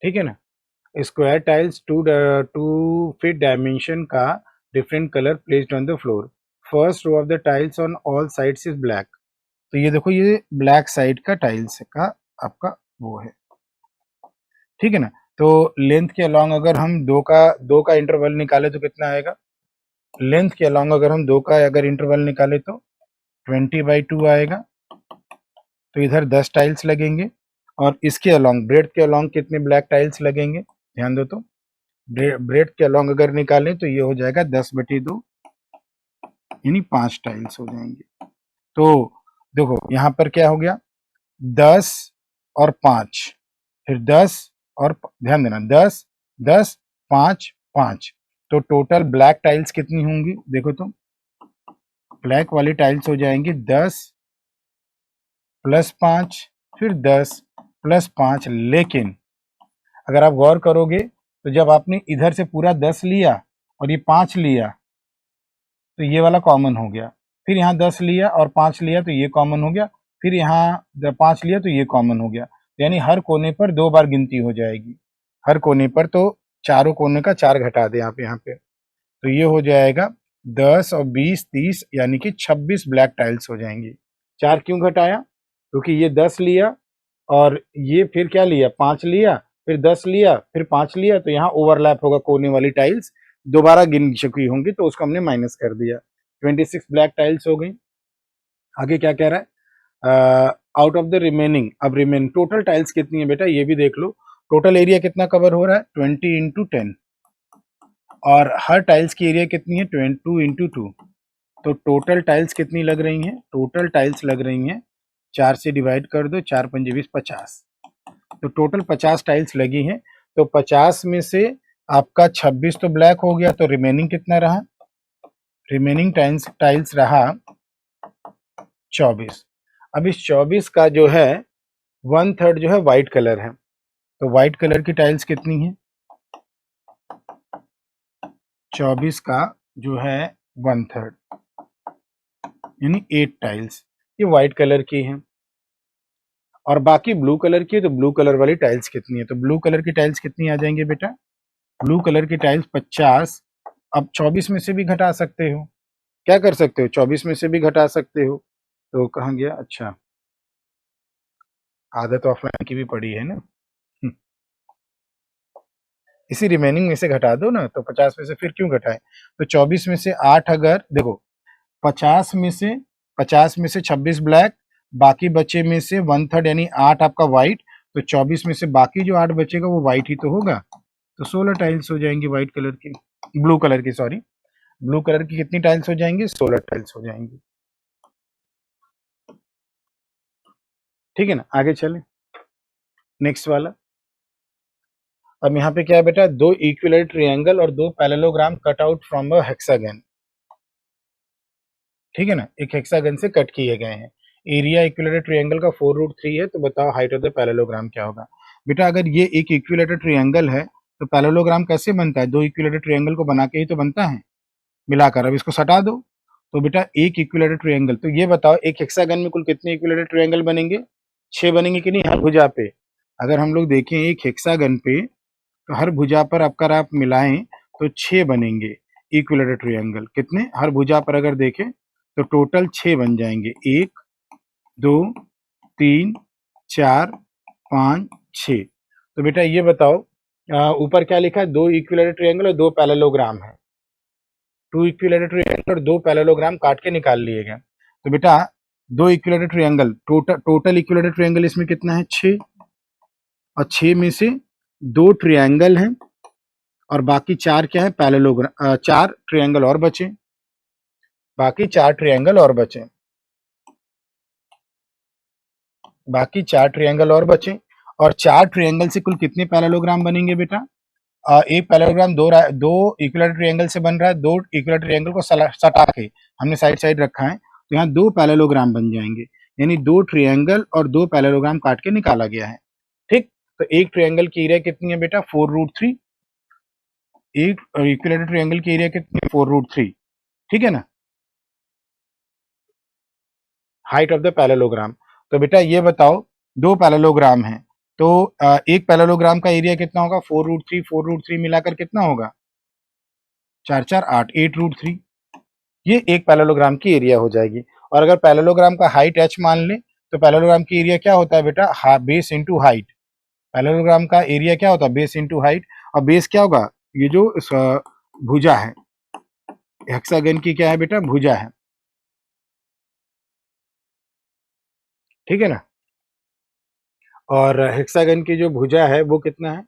ठीक है ना। स्क्वायर टाइल्स 2 feet डायमेंशन का different colour placed on the floor, first row of the tiles on all sides is black. तो ये देखो, ये ब्लैक साइड का टाइल्स का आपका वो है, ठीक है ना। तो लेंथ के अलॉन्ग अगर हम दो का इंटरवल निकाले तो कितना आएगा, लेंथ के अलॉन्ग अगर हम दो का अगर इंटरवल निकाले तो 20/2 आएगा, तो इधर 10 टाइल्स लगेंगे, और इसके अलॉन्ग ब्रेड के अलॉन्ग कितने ब्लैक टाइल्स लगेंगे, ध्यान दो। तो ब्रेड के अलॉन्ग अगर निकालें तो ये हो जाएगा 10/2, यानी 5 टाइल्स हो जाएंगे। तो देखो यहाँ पर क्या हो गया, 10 और 5, फिर 10 और ध्यान देना 10 10 5 5, तो टोटल ब्लैक टाइल्स कितनी होंगी, देखो तो ब्लैक वाली टाइल्स हो जाएंगी 10 प्लस 5, फिर 10 प्लस 5। लेकिन अगर आप गौर करोगे तो जब आपने इधर से पूरा 10 लिया और ये 5 लिया तो ये वाला कॉमन हो गया, फिर यहाँ 10 लिया और 5 लिया तो ये कॉमन हो गया, फिर यहाँ जब 5 लिया तो ये कॉमन हो गया, यानी हर कोने पर 2 बार गिनती हो जाएगी, हर कोने पर। तो चारों कोने का 4 घटा दें आप यहाँ पे, तो ये हो जाएगा 10 और 20 30, यानी कि 26 ब्लैक टाइल्स हो जाएंगी। 4 क्यों घटाया, क्योंकि ये 10 लिया और ये फिर क्या लिया, 5 लिया, फिर 10 लिया, फिर 5 लिया, तो यहाँ ओवरलैप होगा, कोने वाली टाइल्स दोबारा गिन चुकी होंगी, तो उसको हमने माइनस कर दिया। 26 ब्लैक टाइल्स हो गई। आगे क्या कह रहा है, आउट ऑफ द रिमेनिंग, अब रिमेन टोटल टाइल्स कितनी है बेटा, ये भी देख लो। टोटल एरिया कितना कवर हो रहा है, 20 × 10, और हर टाइल्स की एरिया कितनी है, 2 × 2। तो टोटल टाइल्स कितनी लग रही हैं, टोटल टाइल्स लग रही हैं, 4 से डिवाइड कर दो, 4 पंजे 20 50, तो टोटल 50 टाइल्स लगी हैं। तो 50 में से आपका 26 तो ब्लैक हो गया, तो रिमेनिंग कितना रहा, रिमेनिंग टाइल्स रहा 24। अब इस 24 का जो है 1/3 जो है व्हाइट कलर है, तो व्हाइट कलर की टाइल्स कितनी है, 24 का जो है 1/3 यानी 8 टाइल्स ये व्हाइट कलर की हैं, और बाकी ब्लू कलर की है। तो ब्लू कलर वाली टाइल्स कितनी है, तो ब्लू कलर की टाइल्स कितनी आ जाएंगे बेटा, ब्लू कलर की टाइल्स 50। अब 24 में से भी घटा सकते हो, क्या कर सकते हो, 24 में से भी घटा सकते हो। तो कहाँ गया, अच्छा आदत ऑफलाइन की भी पड़ी है ना। इसी रिमेनिंग में से घटा दो ना, तो 50 में से फिर क्यों घटाए, तो 24 में से 8, अगर देखो 50 में से 26 ब्लैक, बाकी बचे में से 1/3 यानी 8 आपका व्हाइट, तो 24 में से बाकी जो 8 बचेगा वो व्हाइट ही तो होगा, तो 16 टाइल्स हो जाएंगी व्हाइट कलर की, ब्लू कलर की, सॉरी ब्लू कलर की कितनी टाइल्स हो जाएंगी, 16 टाइल्स हो जाएंगी, ठीक है ना। आगे चले नेक्स्ट वाला। अब यहाँ पे क्या है बेटा, 2 इक्विलेटरल ट्रायंगल और 2 parallelogram cut out from a hexagon, ठीक है ना, एक हेक्सागन से कट किए गए हैं। एरिया इक्विलेटरल ट्रायंगल का 4√3 है, तो बताओ हाइट ऑफ द पैरेललोग्राम क्या होगा। बेटा अगर ये एक इक्विलेटरल ट्रायंगल है तो पैरेललोग्राम कैसे बनता है, 2 इक्विलेटरल ट्रायंगल को बना के ही तो बनता है मिलाकर। अब इसको सटा दो, तो बेटा एक इक्विलेटरल ट्रायंगल, तो ये बताओ एक हेक्सागन में कुल कितने इक्विलेटरल ट्रायंगल बनेंगे, 6 बनेंगे कि नहीं, हर भुजा पे। अगर हम लोग देखें एक हेक्सागन पे, तो हर भुजा पर अगर आप मिलाएं तो 6 बनेंगे इक्विलेटरल ट्रायंगल, कितने, हर भुजा पर अगर देखें तो टोटल 6 बन जाएंगे, 1 2 3 4 5 6। तो बेटा ये बताओ, ऊपर क्या लिखा है, 2 इक्विलेटरल ट्रायंगल और 2 पैरेललोग्राम है, 2 इक्विलेटरल ट्रायंगल और 2 पैरेललोग्राम काट के निकाल लिए गए। तो बेटा 2 equilateral triangle, total equilateral triangle इसमें कितना है, 6, और 6 में से 2 ट्रायंगल हैं और बाकी 4 क्या है, पैरेललोग्राम, 4 ट्रायंगल और बचे, बाकी 4 ट्रायंगल और बचे, बाकी 4 ट्रायंगल और बचे, और 4 ट्रायंगल से कुल कितने पैरेललोग्राम बनेंगे बेटा, एक पैरेललोग्राम दो इक्विलैटरल ट्रायंगल से बन रहा है, दो इक्विलैटरल ट्रायंगल को सटा के हमने साइड साइड रखा है, तो यहाँ दो पैरेललोग्राम बन जाएंगे, यानी दो ट्रायंगल और दो पैरेललोग्राम काट के निकाला गया है। ठीक, तो एक ट्रायंगल की एरिया कितनी है बेटा 4√3, एक इक्विलैटरल ट्रायंगल की एरिया कितनी है 4√3, ठीक है ना, हाइट ऑफ द पैरेललोग्राम। तो बेटा ये बताओ दो पैरेललोग्राम है, तो एक पैरेललोग्राम का एरिया कितना होगा 4√3 मिलाकर कितना होगा 4×4 = 8, 8√3, ये एक पैरेललोग्राम की एरिया हो जाएगी। और अगर पैरेललोग्राम का हाइट h मान ले तो पैरेललोग्राम की एरिया क्या होता है बेटा बेस इंटू हाइट, पैरेललोग्राम का एरिया क्या होता है बेस इंटू हाइट, और बेस क्या होगा ये जो भुजा है, हेक्सागन की क्या है बेटा भुजा है, ठीक है ना, और हेक्सागन की जो भुजा है वो कितना है,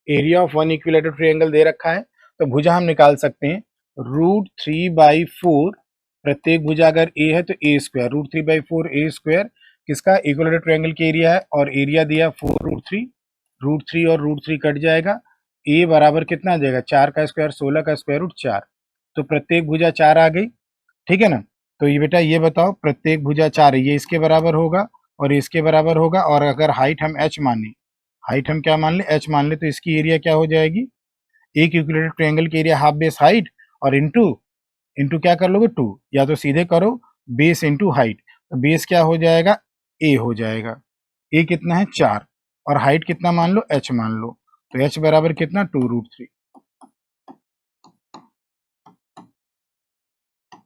area of one equilateral triangle दे रखा है, तो भुजा हम निकाल सकते हैं √3/4, प्रत्येक भुजा अगर ए है तो a², √3/4 a² किसका इक्विलैटरल ट्रायंगल की एरिया है, और एरिया दिया 4√3, √3 और √3 कट जाएगा, a बराबर कितना आ जाएगा 4 का स्क्वायर 16 का स्क्वायर रूट 4, तो प्रत्येक भुजा 4 आ गई, ठीक है ना। तो ये बेटा ये बताओ प्रत्येक भुजा 4 है, ये इसके बराबर होगा और इसके बराबर होगा, और अगर हाइट हम h माने, हाइट हम क्या मान ले h मान ले, तो इसकी एरिया क्या हो जाएगी, एक इक्विलैटरल ट्रायंगल की एरिया हाफ बेस हाइट और इनटू इनटू क्या कर लोगे 2, या तो सीधे करो बेस इंटू हाइट, तो बेस क्या हो जाएगा a हो जाएगा, a कितना है 4 और हाइट कितना मान लो h मान लो, तो h बराबर कितना 2√3,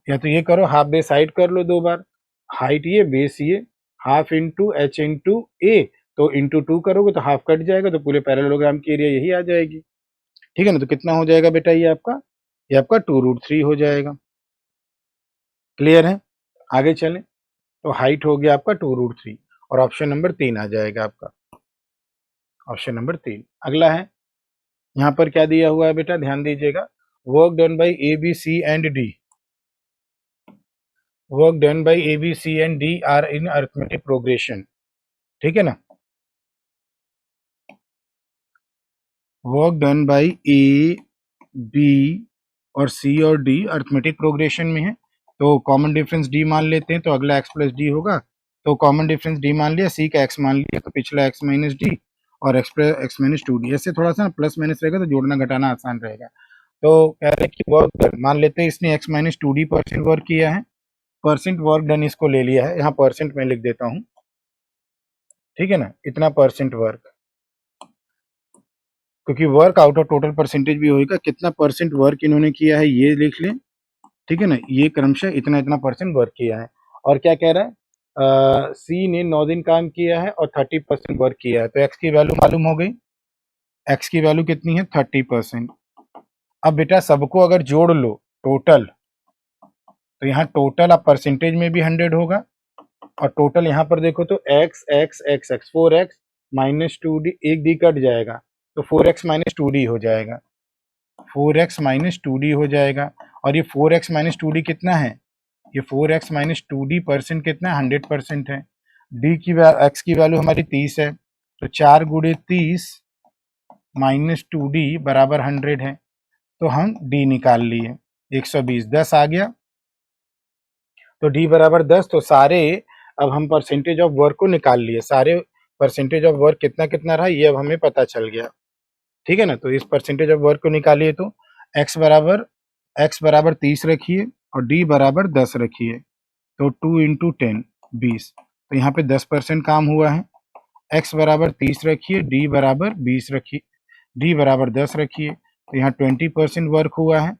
या तो ये करो हाफ बेस हाइट कर लो दो बार, हाइट ये बेस ये, half into h into a, तो इंटू 2 करोगे तो हाफ कट जाएगा, तो पूरे पैरेललोग्राम की एरिया यही आ जाएगी, ठीक है ना। तो कितना हो जाएगा बेटा ये आपका 2√3 हो जाएगा, क्लियर है। आगे चलें, तो हाइट हो गया आपका 2√3 और ऑप्शन नंबर 3 आ जाएगा आपका, ऑप्शन नंबर 3। अगला है, यहाँ पर क्या दिया हुआ है बेटा ध्यान दीजिएगा, work done by A B C and D, work done by A B C and D are in arithmetic progression, ठीक है ना, work done by A B और सी और डी अरिथमेटिक प्रोग्रेशन में है, तो कॉमन डिफरेंस डी मान लेते हैं, तो अगला x प्लस डी होगा, तो कॉमन डिफरेंस डी मान लिया, सी का x मान लिया, तो पिछला x माइनस डी और x माइनस 2d, ऐसे थोड़ा सा प्लस माइनस रहेगा तो जोड़ना घटाना आसान रहेगा। तो कह रहे हैं कि वर्क मान लेते हैं इसने x माइनस 2d% वर्क किया है, परसेंट वर्क डन इसको ले लिया है, यहाँ परसेंट में लिख देता हूँ, ठीक है ना, इतना परसेंट वर्क, क्योंकि work out of total percentage भी होगा, कितना परसेंट वर्क इन्होंने किया है ये लिख लें, ठीक है ना, ये क्रमशः इतना इतना परसेंट वर्क किया है। और क्या कह रहा है सी ने 9 दिन काम किया है और 30% वर्क किया है, तो एक्स की वैल्यू मालूम हो गई, एक्स की वैल्यू कितनी है 30%। अब बेटा सबको अगर जोड़ लो टोटल, तो यहाँ टोटल अब परसेंटेज में भी 100 होगा, और टोटल यहाँ पर देखो तो x x x x 4x minus 2d, एक डी कट जाएगा तो 4x माइनस 2d हो जाएगा, 4x माइनस 2d हो जाएगा, और ये 4x माइनस 2d कितना है, ये 4x माइनस 2d परसेंट कितना है 100% है, d की x की वैल्यू हमारी 30 है, तो 4 गुणे 30 माइनस 2d बराबर 100 है, तो हम d निकाल लिए 120, 10 आ गया, तो d बराबर 10, तो सारे अब हम परसेंटेज ऑफ वर्क को निकाल लिए, सारे परसेंटेज ऑफ वर्क कितना कितना रहा ये अब हमें पता चल गया, ठीक है ना। तो इस परसेंटेज ऑफ वर्क को निकालिए, तो x बराबर 30 रखिए और d बराबर 10 रखिए, तो 2 इंटू 10 20, तो यहाँ पे 10% काम हुआ है, x बराबर 30 रखिए, d बराबर 20 रखिए, d बराबर 10 रखिए, तो यहाँ 20% वर्क हुआ है।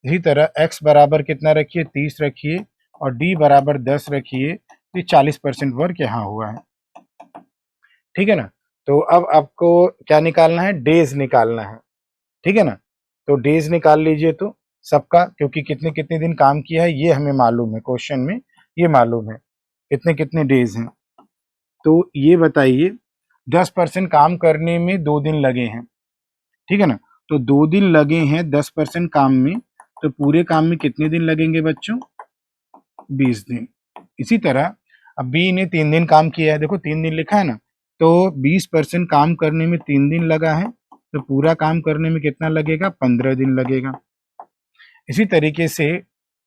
इसी तरह x बराबर कितना रखिए 30 रखिए और d बराबर 10 रखिए, तो 40% वर्क यहाँ हुआ है, ठीक है ना। तो अब आपको क्या निकालना है, डेज निकालना है, ठीक है ना, तो डेज निकाल लीजिए तो सबका, क्योंकि कितने कितने दिन काम किया है ये हमें मालूम है, क्वेश्चन में ये मालूम है कितने कितने डेज हैं, तो ये बताइए 10% काम करने में 2 दिन लगे हैं, ठीक है ना, तो 2 दिन लगे हैं 10% काम में, तो पूरे काम में कितने दिन लगेंगे बच्चों 20 दिन। इसी तरह अब बी ने 3 दिन काम किया है, देखो 3 दिन लिखा है ना, तो 20% काम करने में 3 दिन लगा है, तो पूरा काम करने में कितना लगेगा, 15 दिन लगेगा। इसी तरीके से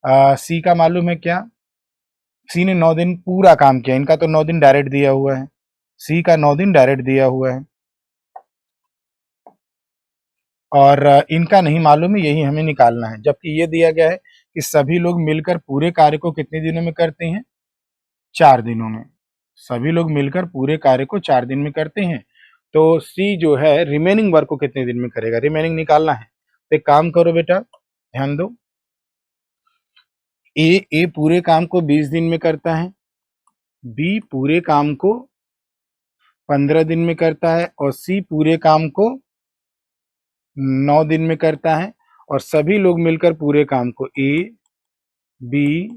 सी का मालूम है क्या, सी ने 9 दिन पूरा काम किया, इनका तो 9 दिन डायरेक्ट दिया हुआ है, सी का 9 दिन डायरेक्ट दिया हुआ है, और इनका नहीं मालूम है, यही हमें निकालना है। जबकि ये दिया गया है कि सभी लोग मिलकर पूरे कार्य को कितने दिनों में करते हैं, 4 दिनों में। सभी लोग मिलकर पूरे कार्य को 4 दिन में करते हैं। तो सी जो है रिमेनिंग वर्क को कितने दिन में करेगा, रिमेनिंग निकालना है। तो एक काम करो बेटा, ध्यान दो, ए पूरे काम को 20 दिन में करता है, बी पूरे काम को 15 दिन में करता है, और सी पूरे काम को 9 दिन में करता है। और सभी लोग मिलकर पूरे काम को, ए बी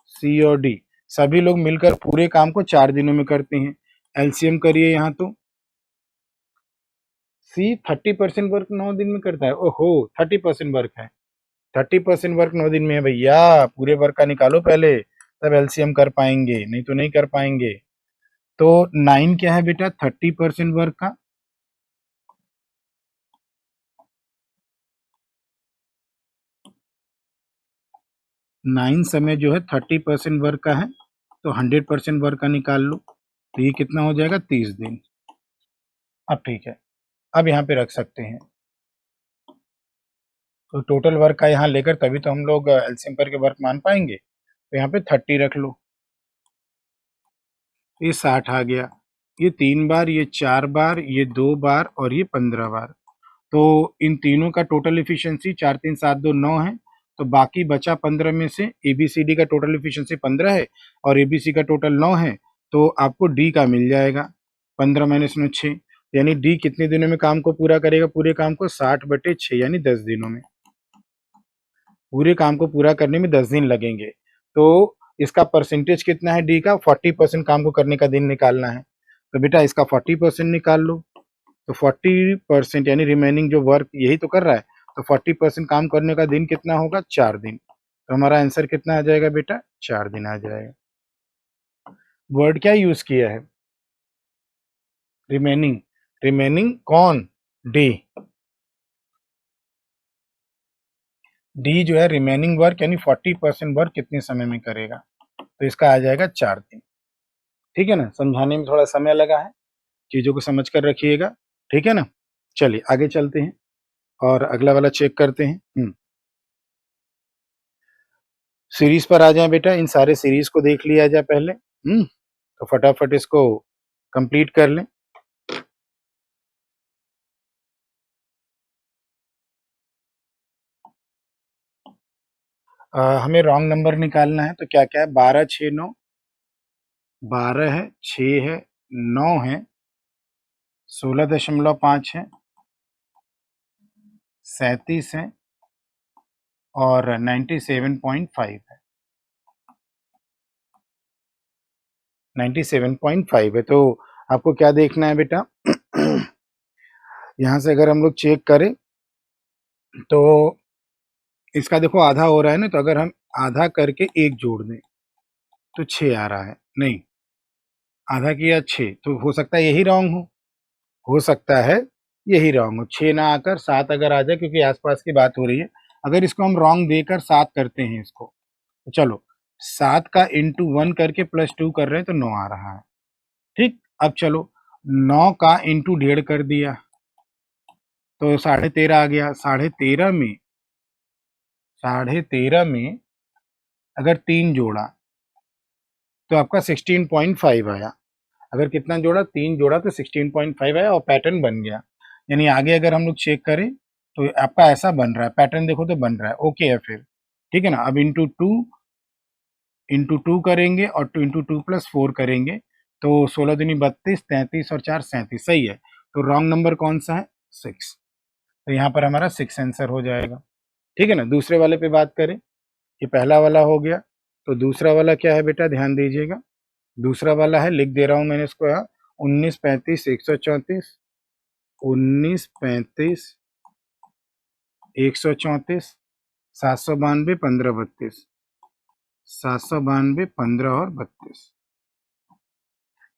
सी और डी, सभी लोग मिलकर पूरे काम को 4 दिनों में करते हैं। एलसीएम करिए यहाँ, तो सी 30% वर्क 9 दिन में करता है, ओहो 30% वर्क है, 30% वर्क 9 दिन में है भैया, पूरे वर्क का निकालो पहले, तब एलसीएम कर पाएंगे, नहीं तो नहीं कर पाएंगे। तो 9 क्या है बेटा, 30% वर्क का, 9 समय जो है 30% वर्क का है, तो 100% वर्क का निकाल लो, तो ये कितना हो जाएगा, 30 दिन। अब ठीक है, अब यहाँ पे रख सकते हैं, तो टोटल वर्क का यहाँ लेकर तभी तो हम लोग एलसीएम करके वर्क मान पाएंगे। तो यहाँ पे 30 रख लो, ये 60 आ गया, ये 3 बार, ये 4 बार, ये 2 बार, और ये 15 बार। तो इन तीनों का टोटल एफिशिएंसी 4 3 7 2 9 है। तो बाकी बचा 15 में से एबीसीडी का टोटल एफिशिएंसी 15 है और एबीसी का टोटल 9 है, तो आपको डी का मिल जाएगा 15 माइनस 9 6, यानी डी कितने दिनों में काम को पूरा करेगा, पूरे काम को 60/6 यानी 10 दिनों में। पूरे काम को पूरा करने में 10 दिन लगेंगे। तो इसका परसेंटेज कितना है डी का, 40% काम को करने का दिन निकालना है। तो बेटा इसका 40% निकाल लो, तो 40% यानी रिमेनिंग जो वर्क यही तो कर रहा है, तो 40% काम करने का दिन कितना होगा, 4 दिन। तो हमारा आंसर कितना आ जाएगा बेटा, 4 दिन आ जाएगा। वर्ड क्या यूज किया है, रिमेनिंग, रिमेनिंग कौन, डी, डी जो है रिमेनिंग वर्क यानी 40% वर्क कितने समय में करेगा, तो इसका आ जाएगा 4 दिन। ठीक है ना, समझाने में थोड़ा समय लगा है, चीजों को समझ कर रखिएगा, ठीक है ना। चलिए आगे चलते हैं और अगला वाला चेक करते हैं। सीरीज पर आ जाए बेटा, इन सारे सीरीज को देख लिया जाए पहले। तो फटाफट इसको कंप्लीट कर लें। हमें रॉन्ग नंबर निकालना है, तो क्या क्या है, 12 6 9, 12 है, 6 है, 9 है, 16.5 है, 37 है, और 97.5 है, 97.5 है। तो आपको क्या देखना है बेटा, यहाँ से अगर हम लोग चेक करें तो इसका देखो आधा हो रहा है ना, तो अगर हम आधा करके 1 जोड़ दें तो 6 आ रहा है, नहीं आधा किया 6, तो हो सकता है यही रॉन्ग हो सकता है यही रॉन्ग हो, 6 ना आकर 7 अगर आ जाए, क्योंकि आसपास की बात हो रही है। अगर इसको हम रॉन्ग देकर 7 करते हैं इसको, तो चलो 7 का इंटू 1 करके +2 कर रहे हैं, तो 9 आ रहा है। ठीक, अब चलो 9 का इंटू 1.5 कर दिया, तो 13.5 आ गया। 13.5 में अगर 3 जोड़ा तो आपका 16.5 आया। अगर कितना जोड़ा, 3 जोड़ा, तो 16.5 आया और पैटर्न बन गया। यानी आगे अगर हम लोग चेक करें तो आपका ऐसा बन रहा है, पैटर्न देखो तो बन रहा है, ओके है फिर, ठीक है ना। अब इंटू टू करेंगे और 2 इंटू 2+4 करेंगे, तो 16 दूनी 32, 33 और 4 37, सही है। तो रॉन्ग नंबर कौन सा है, 6। तो यहाँ पर हमारा 6 आंसर हो जाएगा, ठीक है ना। दूसरे वाले पे बात करें, ये पहला वाला हो गया, तो दूसरा वाला क्या है बेटा, ध्यान दीजिएगा। दूसरा वाला है, लिख दे रहा हूं मैंने इसको यहाँ, 19 35 134, 19 35 134, 792 15 32, 792 15 और 32,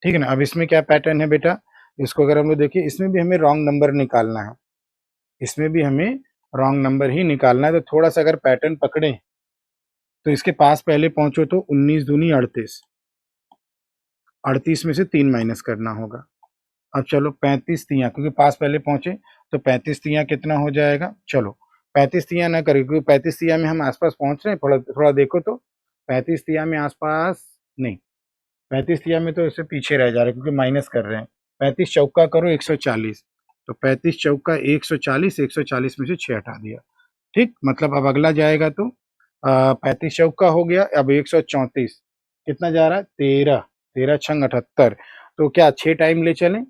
ठीक है ना। अब इसमें क्या पैटर्न है बेटा, इसको अगर हम लोग देखिए, इसमें भी हमें रॉन्ग नंबर निकालना है। इसमें भी हमें रॉन्ग नंबर ही निकालना है। तो थोड़ा सा अगर पैटर्न पकड़े तो इसके पास पहले पहुंचो तो 19 दूनी 38, 38 में से 3 माइनस करना होगा। अब चलो 35 तियां, क्योंकि पास पहले पहुंचे तो 35 तियां कितना हो जाएगा। चलो 35 तियां ना करें, क्योंकि 35 तियां में हम आसपास पहुंच रहे हैं। थोड़ा थोड़ा देखो तो 35 तियां में आसपास नहीं, 35 तियां में तो इससे पीछे रह जा रहे हैं, क्योंकि माइनस कर रहे हैं। 35 चौका करो 140, तो 35 चौका 140, 140 में से 6 हटा दिया। ठीक, मतलब अब अगला जाएगा तो 35 चौका हो गया, अब 134 कितना जा रहा है 13, 13 छंग 78। तो क्या 6 टाइम ले चलें,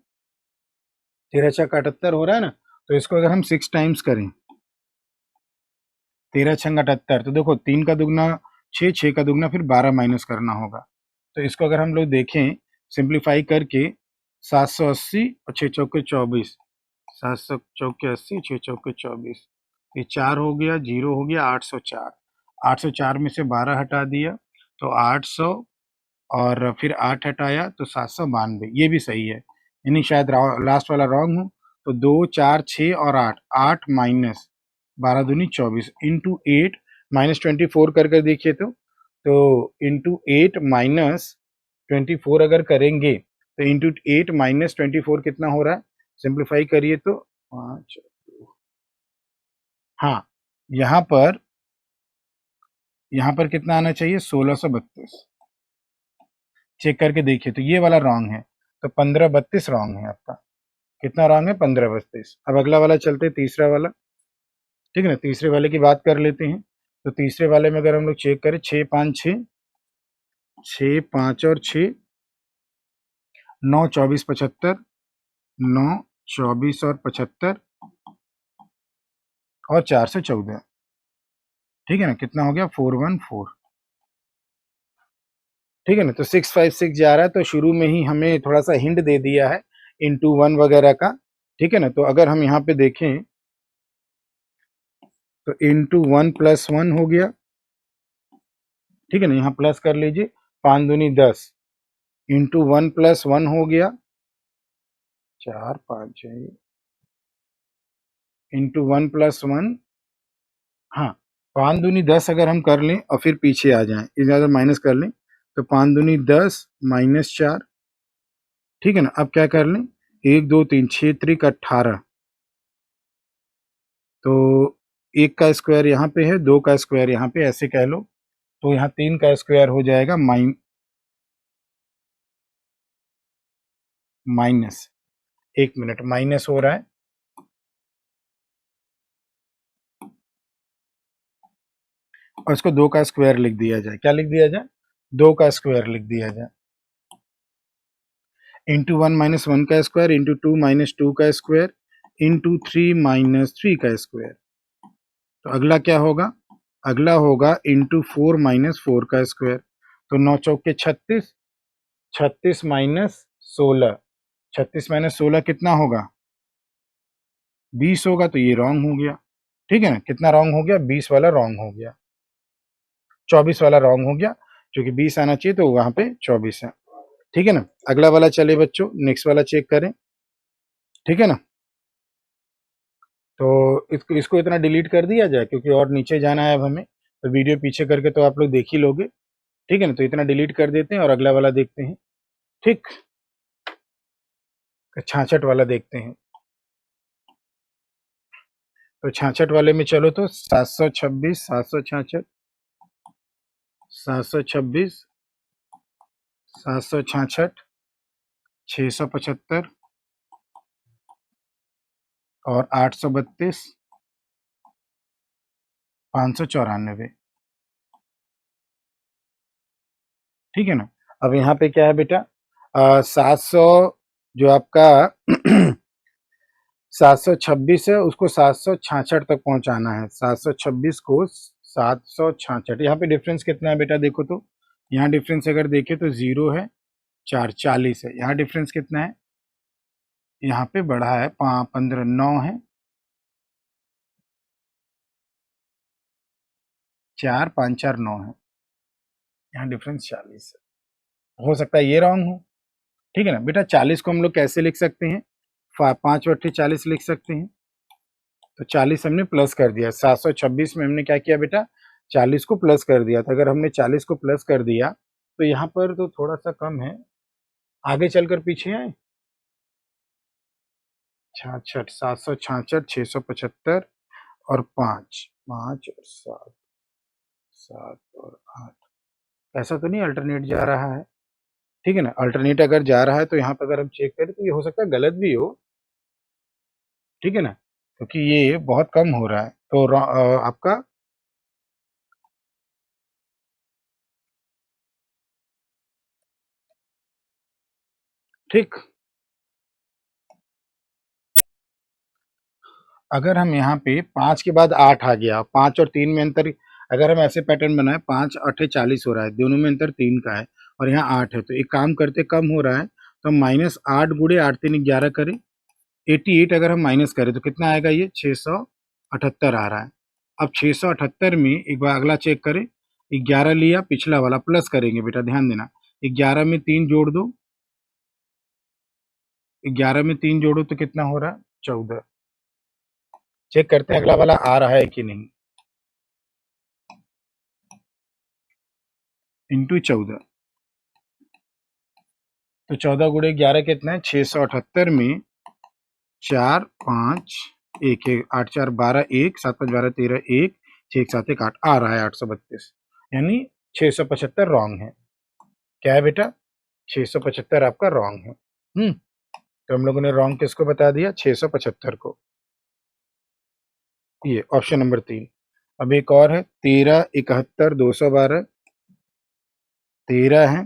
13 छक 78 हो रहा है ना। तो इसको अगर हम 6 टाइम्स करें, 13 छंग 78, तो देखो 3 का दुगना 6, 6 का दुगना फिर 12 माइनस करना होगा। तो इसको अगर हम लोग देखें सिंप्लीफाई करके, 780 और 6 चौके 24, 700 चौके 80, 6 चौके 24, ये 4 हो गया, 0 हो गया, 804, 804 में से 12 हटा दिया तो 800, और फिर 8 हटाया तो 792, ये भी सही है। यानी शायद लास्ट वाला रॉन्ग हो। तो 2 4 6 और 8, 8 माइनस 12 दूनी 24 इंटू 8 माइनस 24 कर देखिए तो इंटू 8 माइनस 24 अगर करेंगे तो इंटू 8 माइनस 24 कितना हो रहा है, सिंप्लीफाई करिए तो 5। हाँ, यहाँ पर कितना आना चाहिए 1632। चेक करके देखिए तो ये वाला रॉन्ग है, तो 1532 रॉन्ग है आपका। कितना रॉन्ग है 1532। अब अगला वाला चलते हैं, तीसरा वाला। ठीक है ना, तीसरे वाले की बात कर लेते हैं। तो तीसरे वाले में अगर हम लोग चेक करें, 6 5 6, 6 5 और 6, 9 24 75, 9 24 और 75 और 4 से 14। ठीक है ना, कितना हो गया 414। ठीक है ना, तो 656 जा रहा है। तो शुरू में ही हमें थोड़ा सा हिंट दे दिया है इंटू 1 वगैरह का। ठीक है ना, तो अगर हम यहाँ पे देखें तो इंटू 1 प्लस 1 हो गया। ठीक है ना, यहाँ प्लस कर लीजिए, 5 दूनी 10 इंटू 1 प्लस 1 हो गया, 4 5 6 इंटू 1 प्लस 1। हाँ, 5 दूनी 10 अगर हम कर लें और फिर पीछे आ जाएं, इधर माइनस कर लें, तो 5 दूनी 10 माइनस 4। ठीक है ना, अब क्या कर लें, 1 2 3 6 त्रिक 18, तो 1 का स्क्वायर यहाँ पे है, 2 का स्क्वायर यहाँ पे, ऐसे कह लो। तो यहाँ 3 का स्क्वायर हो जाएगा माइनस, 1 मिनट, माइनस हो रहा है। और इसको 2 का स्क्वायर लिख दिया जाए। क्या लिख दिया जाए, 2 का स्क्वायर लिख दिया जाए। इंटू 1 माइनस 1 का स्क्वायर, इंटू 2 माइनस 2 का स्क्वायर, इंटू 3 माइनस 3 का स्क्वायर। तो अगला क्या होगा, अगला होगा इंटू 4 माइनस 4 का स्क्वायर। तो 9 चौके 36, 36 माइनस 16, 36 माइनस 16 कितना होगा 20 होगा। तो ये रॉन्ग हो गया। ठीक है ना, कितना रॉन्ग हो गया, 20 वाला रॉन्ग हो गया, 24 वाला रॉन्ग हो गया, क्योंकि 20 आना चाहिए तो वहां पे 24 है। ठीक है ना, अगला वाला चले बच्चों, नेक्स्ट वाला चेक करें। ठीक है ना, तो इसको इतना डिलीट कर दिया जाए, क्योंकि और नीचे जाना है अब हमें, तो वीडियो पीछे करके तो आप लोग देख ही लोगे। ठीक है ना, तो इतना डिलीट कर देते हैं और अगला वाला देखते हैं। ठीक, 66 वाला देखते हैं। तो 66 वाले में चलो तो 726, 766, 726, 766, 675 और 832, 594। ठीक है ना, अब यहाँ पे क्या है बेटा, 700 जो आपका 726 है उसको 766 तक पहुंचाना है। 726 को 766, यहाँ पे डिफरेंस कितना है बेटा, देखो तो यहाँ डिफरेंस अगर देखें तो 0 है, 4 40 है। यहाँ डिफरेंस कितना है, यहाँ पे बढ़ा है 15 9 है, 4 5 4 9 है। यहाँ डिफरेंस 40 है। हो सकता है ये रॉन्ग हो। ठीक है ना बेटा, 40 को हम लोग कैसे लिख सकते हैं, 5 बट्टे 40 लिख सकते हैं। तो 40 हमने प्लस कर दिया। 726 में हमने क्या किया बेटा, 40 को प्लस कर दिया। तो अगर हमने 40 को प्लस कर दिया तो यहाँ पर तो थोड़ा सा कम है, आगे चलकर पीछे आए। 66, 766, 675 और 5, 5 और 7, 7 और 8। ऐसा तो नहीं अल्टरनेट जा रहा है, ठीक है ना। अल्टरनेट अगर जा रहा है तो यहाँ पर अगर हम चेक करें तो ये हो सकता है गलत भी हो, ठीक है ना, क्योंकि ये बहुत कम हो रहा है। तो आपका ठीक। अगर हम यहाँ पे 5 के बाद 8 आ गया, 5 और 3 में अंतर, अगर हम ऐसे पैटर्न बनाए 5 8 40 हो रहा है, दोनों में अंतर 3 का है और यहाँ 8 है, तो एक काम करते कम हो रहा है तो हम -8 गुणे 8 3 11 करें, 88 अगर हम माइनस करें तो कितना आएगा, ये 678 आ रहा है। अब 678 में एक बार अगला चेक करें, 11 लिया, पिछला वाला प्लस करेंगे बेटा, ध्यान देना। 11 में 3 जोड़ दो, 11 में 3 जोड़ो तो कितना हो रहा है, 14। चेक करते हैं अगला वाला आ रहा है कि नहीं, इंटू 14। तो 14 गुणे 11 कितना है, 678 में 4 5 1 1 8 4 12 1 7 5 12 13 1 6 1 7 1 8 आ रहा है 832, यानी 675 रॉन्ग है। क्या है बेटा, 675 आपका रॉन्ग है। तो हम लोगों ने रॉन्ग किसको बता दिया, 675 को। ये ऑप्शन नंबर 3। अब एक और है, 13 71 212, 13 है,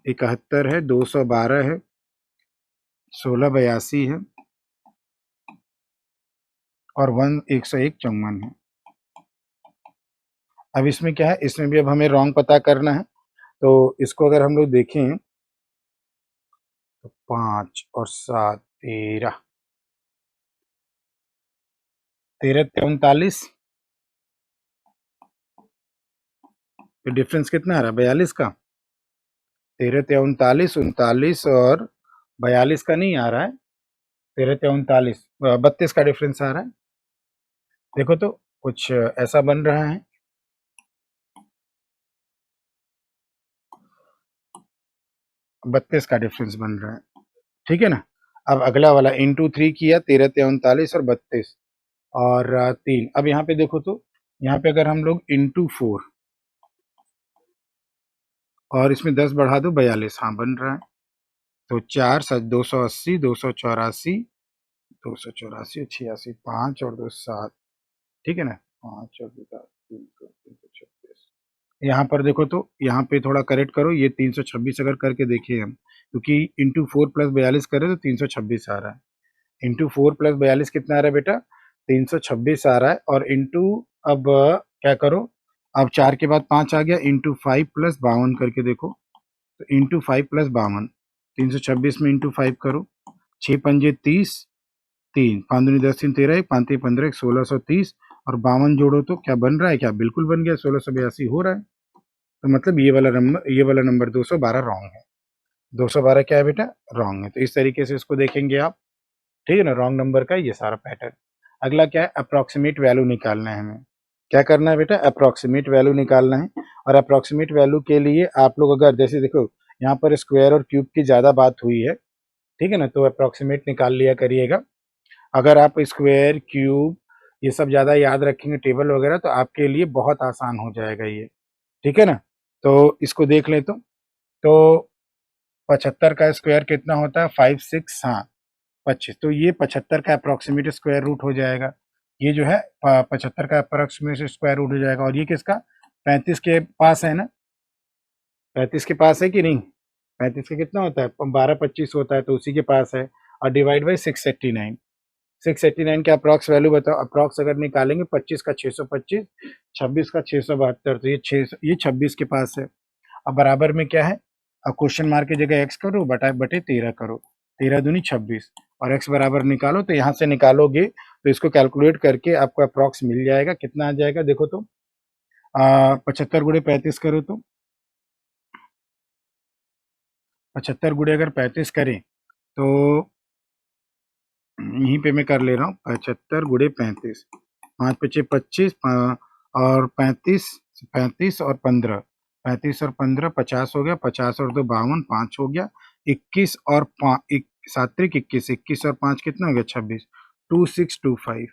71 है, 212 है, 16 82 है और 101 54 है। अब इसमें क्या है, इसमें भी अब हमें रॉन्ग पता करना है। तो इसको अगर हम लोग देखें तो 5 और 7 13, 13 39, तो डिफरेंस कितना आ रहा है, 42 का। 13 39 39 और 42 का नहीं आ रहा है, 13 39 32 का डिफरेंस आ रहा है। देखो तो कुछ ऐसा बन रहा है, 32 का डिफरेंस बन रहा है, ठीक है ना। अब अगला वाला इंटू 3 किया, 13 39 और 32 और 3। अब यहाँ पे देखो तो, यहाँ पे अगर हम लोग इंटू 4 और इसमें 10 बढ़ा दो, 42, हाँ बन रहा है। तो 4 सच 280, 284, 284 86, 5 और 2 7, ठीक है ना, 5 और 2 7 336। यहाँ पर देखो तो, यहाँ पे थोड़ा करेक्ट करो, ये 326 अगर करके देखें हम, क्योंकि इंटू 4 प्लस 42 करें तो 326 आ रहा है। इंटू 4 प्लस 42 कितना आ रहा है बेटा, 326 आ रहा है। और इंटू, अब क्या करो, अब 4 के बाद 5 आ गया, इंटू 5 प्लस 52 करके देखो, तो इंटू 5 प्लस 52, 326 में इंटू 5 करो, 6 पंजे 30, 3 5 दूनी 10 3 13, 1 5 3 15, 1630 और 52 जोड़ो तो क्या बन रहा है, क्या बिल्कुल बन गया, 1682 हो रहा है। तो मतलब ये वाला नंबर 212 रॉन्ग है। 212 क्या है बेटा, रॉन्ग है। तो इस तरीके से इसको देखेंगे आप, ठीक है ना, रॉन्ग नंबर का ये सारा पैटर्न। अगला क्या है, अप्रोक्सीमेट वैल्यू निकालना है हमें। क्या करना है बेटा, अप्रोक्सीमेट वैल्यू निकालना है। और अप्रोक्सीमेट वैल्यू के लिए आप लोग अगर जैसे देखो, यहाँ पर स्क्वायर और क्यूब की ज़्यादा बात हुई है, ठीक है ना, तो अप्रोक्सीमेट निकाल लिया करिएगा। अगर आप स्क्वायर क्यूब ये सब ज़्यादा याद रखेंगे, टेबल वगैरह, तो आपके लिए बहुत आसान हो जाएगा ये, ठीक है ना। तो इसको देख लें तो 75 का स्क्वायर कितना होता है, 5 6, हाँ 25, तो ये 75 का अप्रोक्सीमेट स्क्वायर रूट हो जाएगा। ये जो है 75 का अप्रोक्सीमेट स्क्वायर रूट हो जाएगा। और ये किसका, 35 के पास है ना, 35 के पास है कि नहीं, 35 का कितना होता है, 12 25 होता है, तो उसी के पास है। और डिवाइड बाई 689, 689 के अप्रॉक्स वैल्यू बताओ। अप्रॉक्स अगर निकालेंगे, 25 का 625, 26 का 672, तो ये 26 के पास है। अब बराबर में क्या है, अब क्वेश्चन मार्क की जगह एक्स करो, बटा बटे 13 करो, 13 दूनी 26 और एक्स बराबर निकालो। तो यहाँ से निकालोगे तो इसको कैलकुलेट करके आपको अप्रॉक्स मिल जाएगा। कितना आ जाएगा देखो तो, 75 गुणे 35 करो तो, 75 गुणे अगर 35 करें तो यहीं पे मैं कर ले रहा हूँ 75 गुणे 35, 5 पचे 25 और 35, 35 और 15, 35 और 15 50 हो गया, 50 और 2 52, 5 हो गया, 21 और 5 सात्विक 21, 21 और 5 कितना हो गया 26, 2625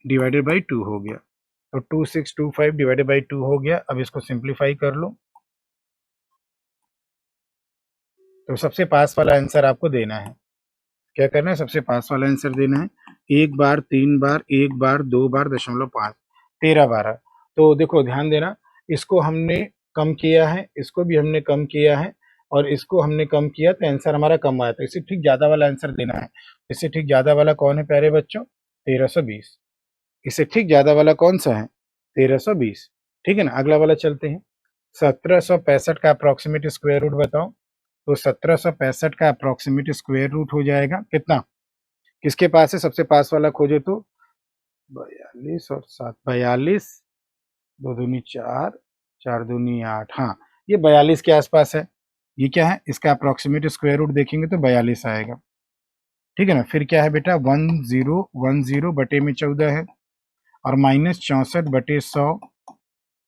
डिवाइडेड बाई 2 हो गया। तो 2625 डिवाइडेड बाई 2 हो गया। अब इसको सिंप्लीफाई कर लो, तो सबसे पास वाला आंसर आपको देना है। क्या करना है? सबसे पास वाला आंसर देना है। एक बार, तीन बार, एक बार, दो बार, 0.5, 13 12। तो देखो ध्यान देना, इसको हमने कम किया है, इसको भी हमने कम किया है, और इसको हमने कम किया तो आंसर हमारा कम आया। तो इससे ठीक ज्यादा वाला आंसर देना है। इससे ठीक ज्यादा वाला कौन है प्यारे बच्चों? 1320। इससे ठीक ज्यादा वाला कौन सा है? 1320। ठीक है ना, अगला वाला चलते हैं। 1765 का अप्रोक्सीमेट स्क्वायर रूट बताओ। तो 1765 का अप्रोक्सीमेट स्क्वायर रूट हो जाएगा कितना? किसके पास है? सबसे पास वाला खोजो तो 42 और 7, 42, 2 दूनी 4, 4 दूनी 8। हाँ, ये 42 के आसपास है। ये क्या है? इसका अप्रोक्सीमेट स्क्वायर रूट देखेंगे तो 42 आएगा। ठीक है ना। फिर क्या है बेटा? 1010 बटे में 14 है, और माइनस 64 बटे 100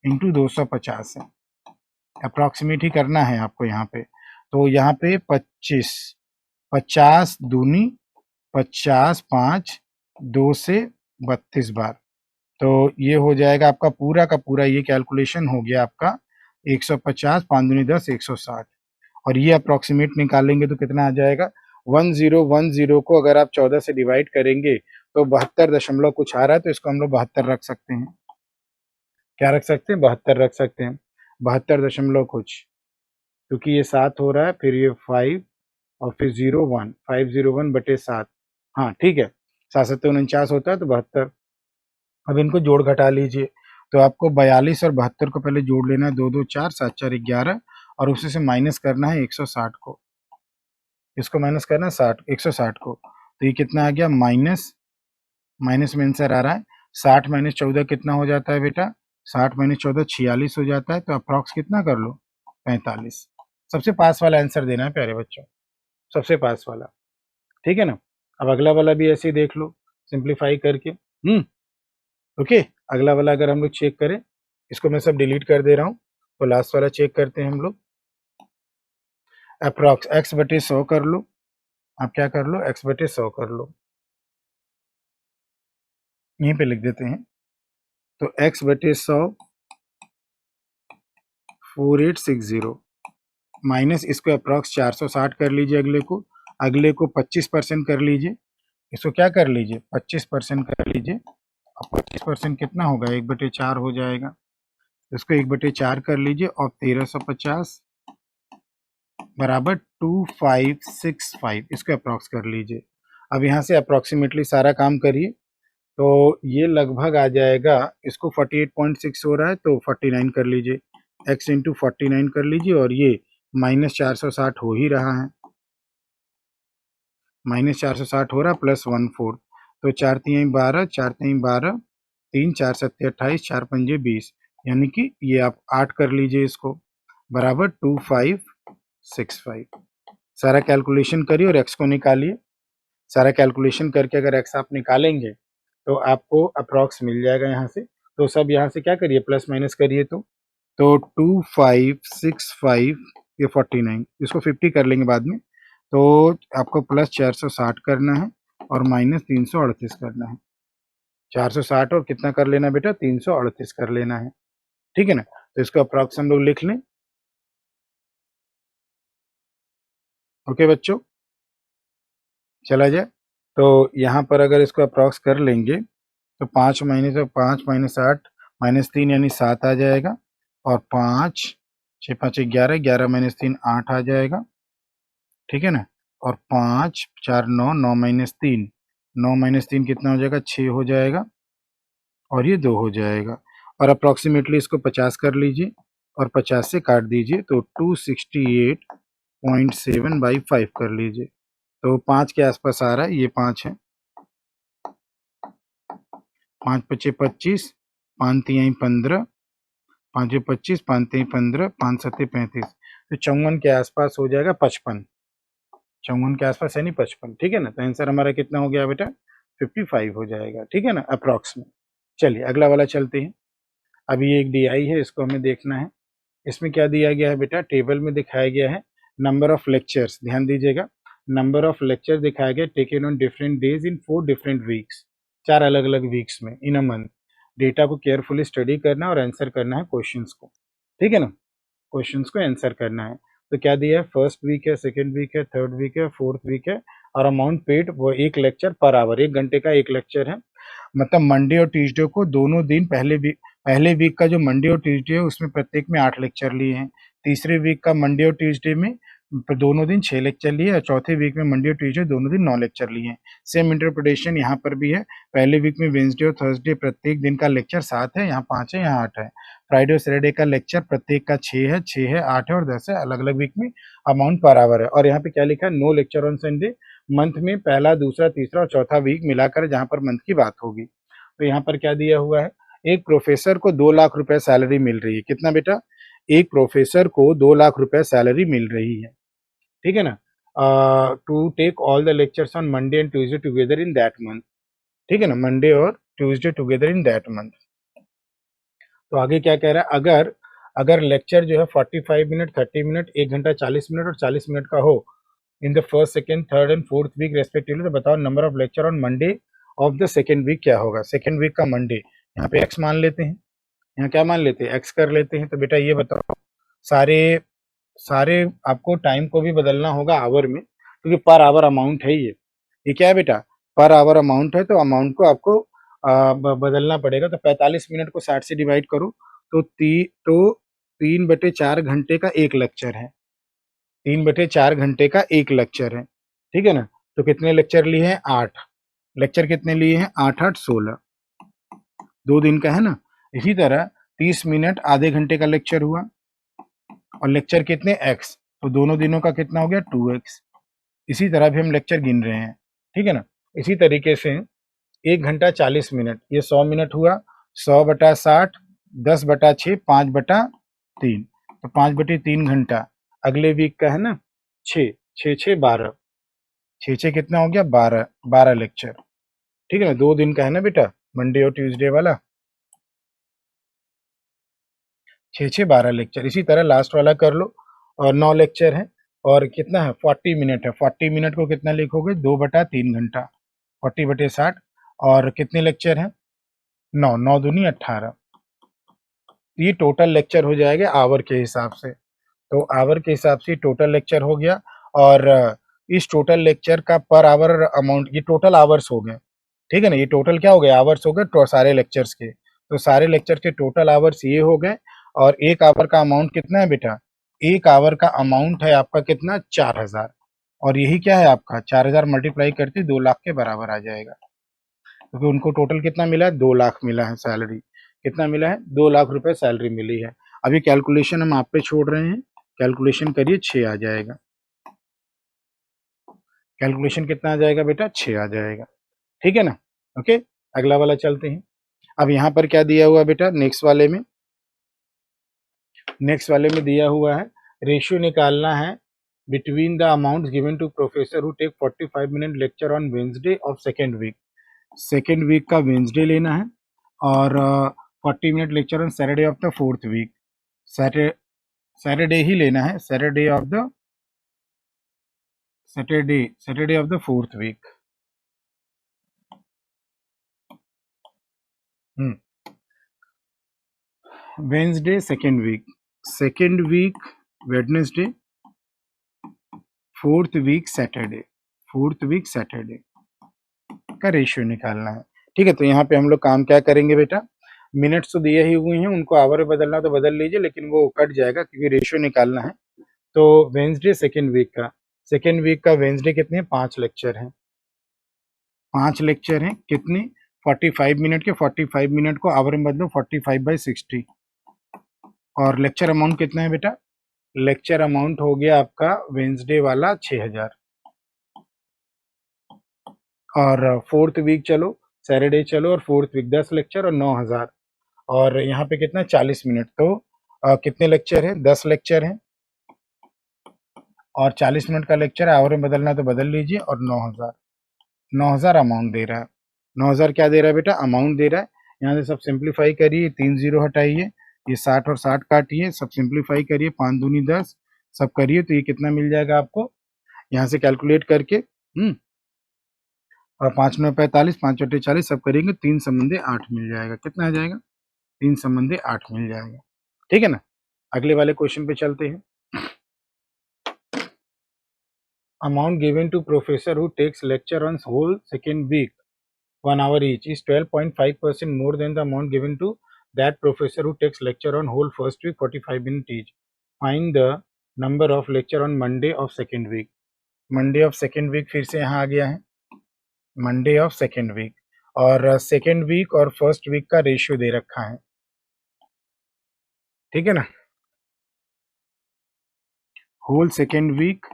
इंटू 250 है। अप्रोक्सीमेट ही करना है आपको यहाँ पे। तो यहाँ पे 25, 50 दूनी 50, 5, 2 से 32 बार। तो ये हो जाएगा आपका पूरा का पूरा, ये कैलकुलेशन हो गया आपका 150, 5 दूनी 10, 160। और ये अप्रोक्सीमेट निकालेंगे तो कितना आ जाएगा? 1010 को अगर आप 14 से डिवाइड करेंगे तो 72 दशमलव कुछ आ रहा है, तो इसको हम लोग 72 रख सकते हैं। क्या रख सकते हैं? 72 रख सकते हैं। 72 दशमलव कुछ, क्योंकि ये 7 हो रहा है, फिर ये 5 और फिर 01, 501 बटे 7। हाँ ठीक है, 7 7 49 होता है, तो 72। अब इनको जोड़ घटा लीजिए, तो आपको 42 और 72 को पहले जोड़ लेना है, 2 2 4, 7 4 11, और उसी से माइनस करना है 160 को। इसको माइनस करना है 60, 160 को। तो ये कितना आ गया? माइनस, माइनस में आंसर आ रहा है 60 माइनस 14 कितना हो जाता है बेटा? 60 माइनस 14 46 हो जाता है। तो अप्रॉक्स कितना कर लो? 45। सबसे पास वाला आंसर देना है प्यारे बच्चों, सबसे पास वाला। ठीक है ना। अब अगला वाला भी ऐसे ही देख लो, सिंप्लीफाई करके। ओके, अगला वाला अगर हम लोग चेक करें, इसको मैं सब डिलीट कर दे रहा हूँ, तो लास्ट वाला चेक करते हैं हम लोग। अप्रॉक्स x बटे 100 कर लो। आप क्या कर लो? x बटे 100 कर लो, यहीं पे लिख देते हैं। तो x बटे 100 4860 माइनस इसको अप्रॉक्स 460 कर लीजिए। अगले को 25% कर लीजिए। इसको क्या कर लीजिए? 25% कर लीजिए। अब 25% कितना होगा? 1/4 हो जाएगा। इसको 1/4 कर लीजिए, और 1350 बराबर 2565, इसको अप्रॉक्स कर लीजिए। अब यहाँ से अप्रॉक्सीमेटली सारा काम करिए, तो ये लगभग आ जाएगा, इसको 48.6 हो रहा है तो 49 कर लीजिए, x इंटू 49 कर लीजिए, और ये माइनस 460 हो ही रहा है, माइनस 460 हो रहा है, प्लस 1/4। तो 4 3 12, 4 3 12, 3 4 7 28, 4 5 20, यानी कि ये आप 8 कर लीजिए इसको, बराबर 2565। सारा कैलकुलेशन करिए और x को निकालिए। सारा कैलकुलेशन करके अगर x आप निकालेंगे तो आपको अप्रॉक्स मिल जाएगा यहाँ से। तो सब यहाँ से क्या करिए? प्लस माइनस करिए। तो 2565, ये 49, इसको 50 कर लेंगे बाद में। तो आपको प्लस 460 करना है, और माइनस 338 करना है। 460 और कितना कर लेना बेटा? 338 कर लेना है। ठीक है ना। तो इसको अप्रॉक्स हम लोग लिख लें। ओके बच्चों, चला जाए। तो यहाँ पर अगर इसको अप्रॉक्स कर लेंगे तो 5 माइनस 5 माइनस 8 माइनस 3 यानी 7 आ जाएगा, और 5 6 5 11, 11 माइनस 3 8 आ जाएगा। ठीक है ना। और 5 4 9, 9 माइनस 3, 9 माइनस 3 कितना हो जाएगा? 6 हो जाएगा, और ये 2 हो जाएगा। और अप्रॉक्सीमेटली इसको 50 कर लीजिए, और 50 से काट दीजिए, तो 268.7/5 कर लीजिए। तो 5 के आसपास आ रहा है, ये 5 है। 5 पचे 25, 5 तिहाई 15, 5 25, 5 तिहाई 15, 5 सत्ते 35, तो 54 के आसपास हो जाएगा, 55। 54 के आसपास यानी 55, ठीक है ना। तो आंसर हमारा कितना हो गया बेटा, 55 हो जाएगा, ठीक है ना, अप्रॉक्स में। चलिए अगला वाला चलते हैं। अभी ये एक DI है, इसको हमें देखना है। इसमें क्या दिया गया है बेटा, टेबल में दिखाया गया है नंबर ऑफ लेक्चर्स, ध्यान दीजिएगा। नंबर ऑफ लेक्चर दिखाया गया taken on different days in 4 different weeks, 4 अलग अलग वीक्स में इन अ मंथ। डेटा को केयरफुली स्टडी करना और आंसर करना है क्वेश्चंस को, ठीक है ना। क्वेश्चंस को आंसर करना है। तो क्या दिया है, फर्स्ट वीक है, सेकंड वीक है, थर्ड वीक है, फोर्थ वीक है, और अमाउंट पेड वो 1 लेक्चर पर आवर, 1 घंटे का 1 लेक्चर है। मतलब मंडे और ट्यूसडे को दोनों दिन, पहले वीक का जो मंडे और ट्यूसडे है उसमें प्रत्येक में 8 लेक्चर लिए हैं। तीसरे वीक का मंडे और ट्यूसडे में दोनों दिन 6 लेक्चर लिए, और चौथे वीक में मंडे और ट्यूसडे दोनों दिन 9 लेक्चर लिए हैं। सेम इंटरप्रिटेशन यहाँ पर भी है। पहले वीक में वेंसडे और थर्सडे प्रत्येक दिन का लेक्चर 7 है, यहाँ 5 है, यहाँ 8 है। फ्राइडे और सैटरडे का लेक्चर प्रत्येक का 6 है, 6 है, 8 है और 10 है, अलग अलग वीक में। अमाउंट पर आवर है। और यहाँ पे क्या लिखा है, no lecture on Sunday. Month में पहला, दूसरा, तीसरा और चौथा वीक मिलाकर जहाँ पर मंथ की बात होगी। तो यहाँ पर क्या दिया हुआ है, एक प्रोफेसर को 2 लाख रुपए सैलरी मिल रही है। कितना बेटा, एक प्रोफेसर को 2 लाख रुपए सैलरी मिल रही है, ठीक है ना। To take all the lectures on Monday and Tuesday together in that month, ठीक है ना, मंडे और Tuesday together in that month. तो आगे क्या कह रहा है, अगर अगर लेक्चर जो है 45 मिनट, 30 मिनट, 1 घंटा 40 मिनट और 40 मिनट का हो in the first, second, third and fourth week respectively, तो बताओ number of lecture on Monday of the second week क्या होगा। सेकेंड वीक का मंडे, यहाँ पे एक्स मान लेते हैं, यहाँ क्या मान लेते हैं, एक्स कर लेते हैं। तो बेटा ये बताओ, सारे सारे आपको टाइम को भी बदलना होगा आवर में, क्योंकि पर आवर अमाउंट है ये क्या है बेटा, पर आवर अमाउंट है। तो अमाउंट को आपको बदलना पड़ेगा। तो 45 मिनट को 60 से डिवाइड करो तो 3/4 घंटे का एक लेक्चर है, 3/4 घंटे का एक लेक्चर है, ठीक है ना। तो कितने लेक्चर लिए हैं, 8 लेक्चर। कितने लिए हैं, 8 8 16, 2 दिन का है ना। इसी तरह 30 मिनट आधे घंटे का लेक्चर हुआ, और लेक्चर कितने, x, तो दोनों दिनों का कितना हो गया, 2x। इसी तरह भी हम लेक्चर गिन रहे हैं, ठीक है ना। इसी तरीके से 1 घंटा 40 मिनट, ये 100 मिनट हुआ, 100/60, 10/6, 5/3, तो 5/3 घंटा। अगले वीक का है ना 6, 6 6 12, 6 6 कितना हो गया, 12, 12 लेक्चर, ठीक है ना। 2 दिन का है ना बेटा, मंडे और ट्यूसडे वाला, 6 6 12 लेक्चर। इसी तरह लास्ट वाला कर लो, और 9 लेक्चर है, और कितना है, 40 मिनट है। 40 मिनट को कितना लिखोगे, 2/3 घंटा, 40/60, और कितने लेक्चर हैं, 9, 9 दूनी 18। ये टोटल लेक्चर हो जाएगा आवर के हिसाब से। तो आवर के हिसाब से टोटल लेक्चर हो गया, और इस टोटल लेक्चर का पर आवर अमाउंट, ये टोटल आवर्स हो गए, ठीक है ना। ये टोटल क्या हो गए, आवर्स हो गए तो सारे लेक्चर्स के। तो सारे लेक्चर के टोटल आवर्स ये हो गए, और 1 आवर का अमाउंट कितना है बेटा, 1 आवर का अमाउंट है आपका कितना, 4000। और यही क्या है आपका, 4000 मल्टीप्लाई करके 2 लाख के बराबर आ जाएगा, क्योंकि उनको टोटल कितना मिला है, 2 लाख मिला है सैलरी। कितना मिला है, 2 लाख रुपए सैलरी मिली है। अभी कैलकुलेशन हम आप पे छोड़ रहे हैं, कैलकुलेशन करिए, 6 आ जाएगा। कैलकुलेशन कितना आ जाएगा बेटा, 6 आ जाएगा, ठीक है ना। ओके, अगला वाला चलते हैं। अब यहाँ पर क्या दिया हुआ बेटा, नेक्स्ट वाले में दिया हुआ है, रेशियो निकालना है between the amount given to professor who take 45 minute lecture on Wednesday of second week. Second week का वेंसडे लेना है, और 40 minute lecture on Saturday of the fourth week. Saturday ही लेना है, Saturday of the fourth week. Wednesday second week Wednesday, fourth week Saturday का ratio निकालना है, ठीक है। तो यहाँ पे हम लोग काम क्या करेंगे बेटा, मिनट्स तो दिए ही हुए हैं, उनको आवर में बदलना तो बदल लीजिए, लेकिन वो कट जाएगा क्योंकि रेशियो निकालना है। तो वेंसडे सेकेंड वीक का वेंसडे कितने हैं, 5 लेक्चर हैं, 5 लेक्चर हैं, कितने, 45 मिनट के। 45 मिनट को आवर में बदलो, 45/60, और लेक्चर अमाउंट कितना है बेटा, लेक्चर अमाउंट हो गया आपका वेंसडे वाला 6000, और फोर्थ वीक चलो, सैटरडे चलो, और फोर्थ वीक 10 लेक्चर और 9000, और यहाँ पे कितना, 40 मिनट। तो कितने लेक्चर है, 10 लेक्चर है, और 40 मिनट का लेक्चर है, आवर में बदलना तो बदल लीजिए। और 9,000 अमाउंट दे रहा है। 9,000 क्या दे रहा है बेटा? अमाउंट दे रहा है। यहाँ से सब सिंप्लीफाई करिए, 3 जीरो हटाइए, ये 60 और 60 काटिए, सब सिंप्लीफाई करिए, 5 दूनी 10, सब करिए तो ये कितना मिल जाएगा आपको यहाँ से कैलकुलेट करके। और 5 9 45, 5 बटे 40 सब करेंगे, 3 संबंधे 8 मिल जाएगा। कितना आ जाएगा? 3 संबंधे 8 मिल जाएगा। ठीक है ना? अगले वाले क्वेश्चन पे चलते हैं। Amount given to professor who takes lecture on whole second week 1 hour each is 12.5% more than the amount given to that professor who takes lecture on whole first week 45 minutes each. Find the number of lecture on Monday of second week. Monday of second week फिर से यहाँ आ गया है, Monday of second week, और second week और first week का ratio दे रखा है। ठीक है ना? Whole second week,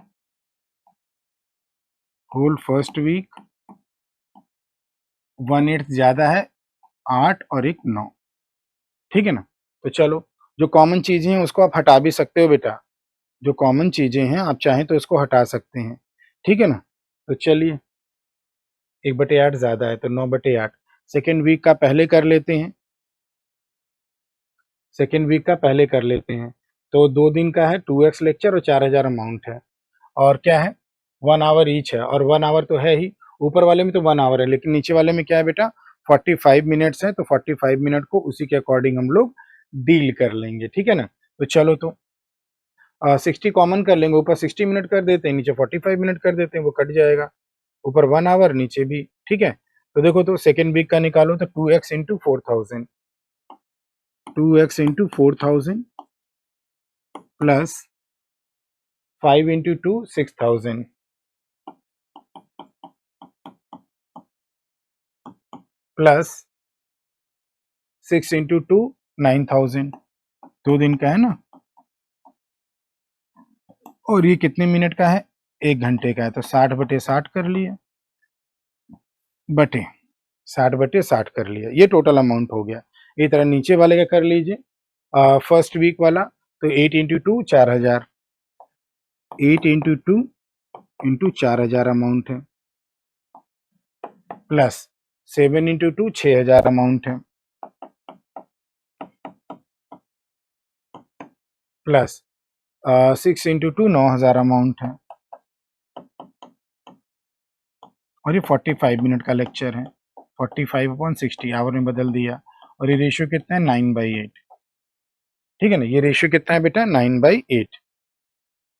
whole first week, 1/8 ज्यादा है 8 और एक 9। ठीक है ना? तो चलो, जो कॉमन चीजें हैं उसको आप हटा भी सकते हो बेटा, जो कॉमन चीजें हैं आप चाहें तो इसको हटा सकते हैं। ठीक है ना? तो चलिए, 1/8 ज्यादा है तो 9/8। सेकेंड वीक का पहले कर लेते हैं, सेकेंड वीक का पहले कर लेते हैं। तो 2 दिन का है, 2x लेक्चर और 4,000 अमाउंट है, और क्या है? 1 आवर ईच है, और 1 आवर तो है ही, ऊपर वाले में तो 1 आवर है, लेकिन नीचे वाले में क्या है बेटा? 45 मिनट्स है, तो 45 मिनट को उसी के अकॉर्डिंग हम लोग डील कर लेंगे। ठीक है ना? तो चलो, तो 60 कॉमन कर लेंगे, ऊपर 60 मिनट कर देते हैं, नीचे 45 मिनट कर देते हैं, वो कट जाएगा, ऊपर 1 आवर नीचे भी। ठीक है? तो देखो, तो सेकेंड वीक का निकालो तो 2x into 4,000, 2x into 4,000 plus 5 into 2 6,000 plus 6 into 2 9,000। 2 दिन का है ना, और ये कितने मिनट का है? 1 घंटे का है, तो 60/60 कर लिया, बटे 60/60 कर लिया, ये टोटल अमाउंट हो गया। इसी तरह नीचे वाले का कर लीजिए, फर्स्ट वीक वाला, तो 8 इंटू 2 4,000, 8 इंटू 2 इंटू 4,000 अमाउंट है, प्लस 7 इंटू 2 6,000 अमाउंट है, प्लस 6 इंटू 2 9,000 अमाउंट है, और ये 45 मिनट का लेक्चर है, 45/60 आवर में बदल दिया, और ये रेशियो कितना है? 9/8। ठीक है ना? ये रेशियो कितना है बेटा? 9/8।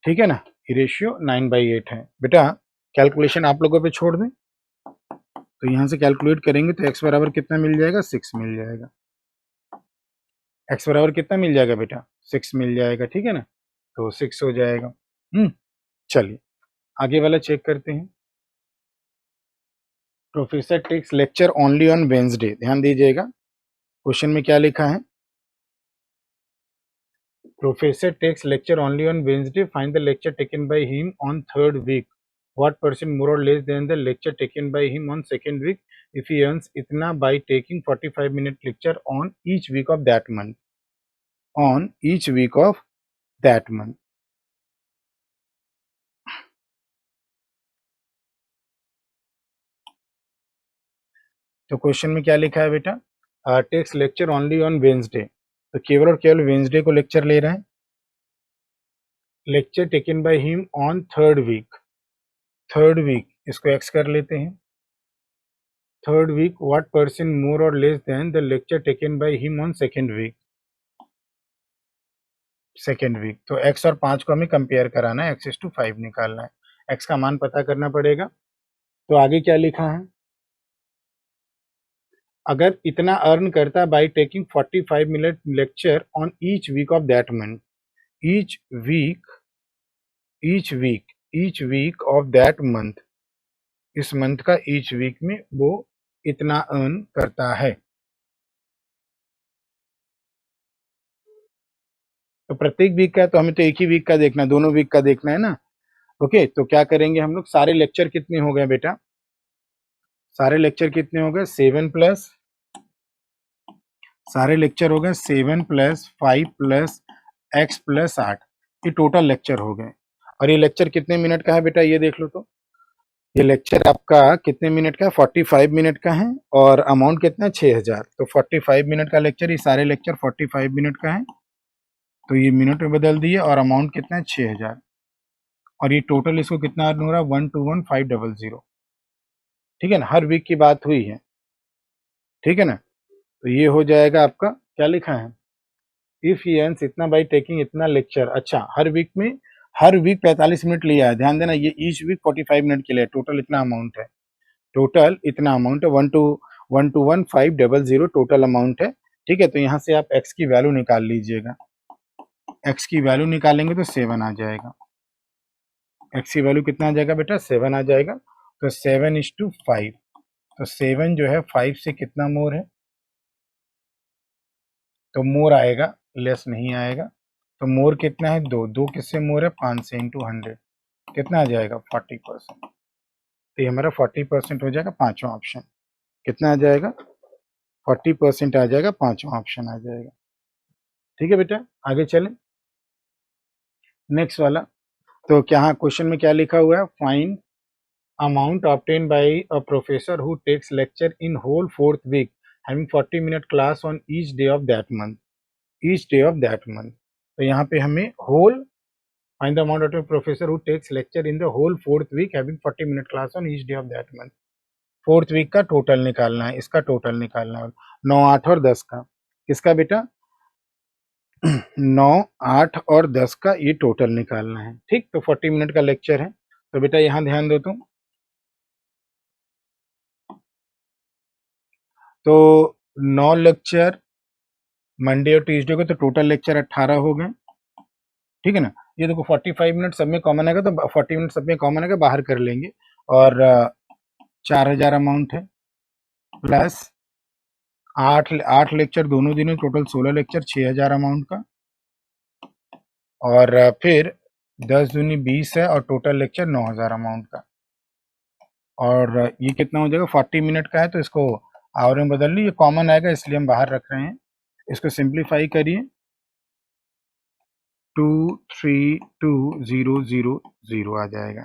ठीक है ना? ये रेशियो 9/8 है बेटा। कैलकुलेशन आप लोगों पे छोड़ दें, तो यहाँ से कैलकुलेट करेंगे तो x बराबर कितना मिल जाएगा? 6 मिल जाएगा। x बराबर कितना मिल जाएगा बेटा? 6 मिल जाएगा। ठीक है ना? तो 6 हो जाएगा। चलिए, आगे वाला चेक करते हैं। Professor takes lecture only on Wednesday, ध्यान दीजिएगा, क्वेश्चन में क्या लिखा है? Professor takes lecture only on Wednesday. Find the lecture taken by him on third week. What percent more or less than the lecture taken by him on second week if he earns itna by taking 45-minute lecture on each week of that month. On each week of that month. तो question में क्या लिखा है बेटा? Takes lecture only on Wednesday, तो केवल और केवल वेंसडे को लेक्चर ले रहे हैं। Lecture taken by him on third week, third week इसको एक्स कर लेते हैं। Third week, what percent more or less than the lecture taken by him on second week? Second week, तो x और 5 को हमें कंपेयर कराना है, x/5 निकालना है, x का मान पता करना पड़ेगा। तो आगे क्या लिखा है? अगर इतना अर्न करता by taking 45 minute lecture on each week of that month, each week, each week of that month, इस मंथ का ईच वीक में वो इतना अर्न करता है। तो प्रत्येक वीक का, तो हमें तो एक ही वीक का देखना है, दोनों वीक का देखना है ना। ओके, तो क्या करेंगे हम लोग? सारे लेक्चर कितने हो गए बेटा? सारे लेक्चर कितने हो गए? 7 प्लस, सारे लेक्चर हो गए 7 प्लस 5 प्लस x प्लस 8, ये टोटल लेक्चर हो गए। और ये लेक्चर कितने मिनट का है बेटा, ये देख लो। तो ये लेक्चर आपका कितने मिनट का है, 45 मिनट का है, और अमाउंट कितना है, 6000। तो 45 मिनट का लेक्चर, ये सारे लेक्चर 45 मिनट का है, तो ये मिनट में बदल दिए, और अमाउंट कितना है, 6000। और ये टोटल इसको कितना अर्न हो रहा है, 121500। ठीक है ना, हर वीक की बात हुई है, ठीक है ना। तो ये हो जाएगा आपका, क्या लिखा है, इफ ही अर्न्स इतना बाई टेकिंग इतना लेक्चर। अच्छा, हर वीक में, हर वीक 45 मिनट लिया है, ध्यान देना, ये ईच वीक 45 मिनट के लिए, टोटल इतना अमाउंट है, टोटल इतना अमाउंट है, 121500 टोटल अमाउंट है। ठीक है, तो यहाँ से आप एक्स की वैल्यू निकाल लीजिएगा। एक्स की वैल्यू निकालेंगे तो 7 आ जाएगा। एक्स की वैल्यू कितना आ जाएगा बेटा, 7 आ जाएगा। तो 7:5, तो 7 जो है 5 से कितना मोर है, तो मोर आएगा, लेस नहीं आएगा। तो मोर कितना है, 2, 2 किससे मोर है, 5 से इंटू 100 कितना आ जाएगा, 40%। तो ये हमारा 40% हो जाएगा, पांचवा ऑप्शन कितना आ जाएगा, 40% आ जाएगा, पांचवा ऑप्शन आ जाएगा। ठीक है बेटा, आगे चलें नेक्स्ट वाला। तो क्या क्वेश्चन में क्या लिखा हुआ है, find amount obtained by a professor who takes lecture in whole 4th week having 40-minute class on each day of that month, तो यहाँ पे हमें whole find the amount of a professor who takes lecture in the whole 4th week having 40-minute class on each day of that month, 4th week का total निकालना है, इसका total निकालना है, 9, 8 और 10 का, किसका बेटा 9, 8 और 10 का ये टोटल निकालना है। ठीक, तो 40 मिनट का लेक्चर है, तो बेटा यहाँ ध्यान दो तुम। तो 9 लेक्चर मंडे और ट्यूसडे को, तो टोटल लेक्चर 18 हो गए। ठीक है ना, ये देखो 45 मिनट सब में कॉमन आएगा, तो 40 मिनट सब में कॉमन आएगा, बाहर कर लेंगे, और 4000 अमाउंट है, प्लस 8 लेक्चर दोनों दिनों, टोटल 16 लेक्चर, 6000 अमाउंट का, और फिर 10 दूनी 20 है, और टोटल लेक्चर 9000 अमाउंट का। और ये कितना हो जाएगा, 40 मिनट का है, तो इसको आवर में बदल ली, ये कॉमन आएगा इसलिए हम बाहर रख रहे हैं। इसको सिंप्लीफाई करिए, 232,000 आ जाएगा,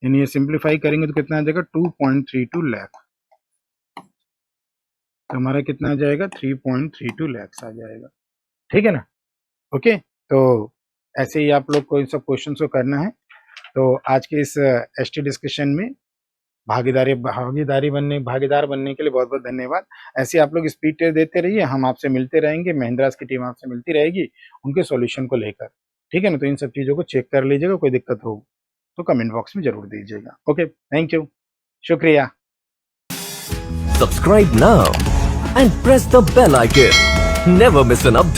यानी ये सिंप्लीफाई करेंगे तो कितना आ जाएगा, 2.32 लाख। तो हमारा कितना आ जाएगा, 3.32 लाख आ जाएगा। ठीक है ना, ओके। तो ऐसे ही आप लोग को इन सब क्वेश्चन को करना है। तो आज के इस एसटी डिस्कशन में भागीदार बनने के लिए बहुत बहुत धन्यवाद। ऐसे आप लोग स्पीड टेस्ट देते रहिए, हम आपसे मिलते रहेंगे, महिंद्रास की टीम आपसे मिलती रहेगी उनके सॉल्यूशन को लेकर। ठीक है ना, तो इन सब चीज़ों को चेक कर लीजिएगा, कोई दिक्कत हो तो कमेंट बॉक्स में जरूर दीजिएगा। ओके, थैंक यू, शुक्रिया। Subscribe now and press the bell icon. Never miss an update.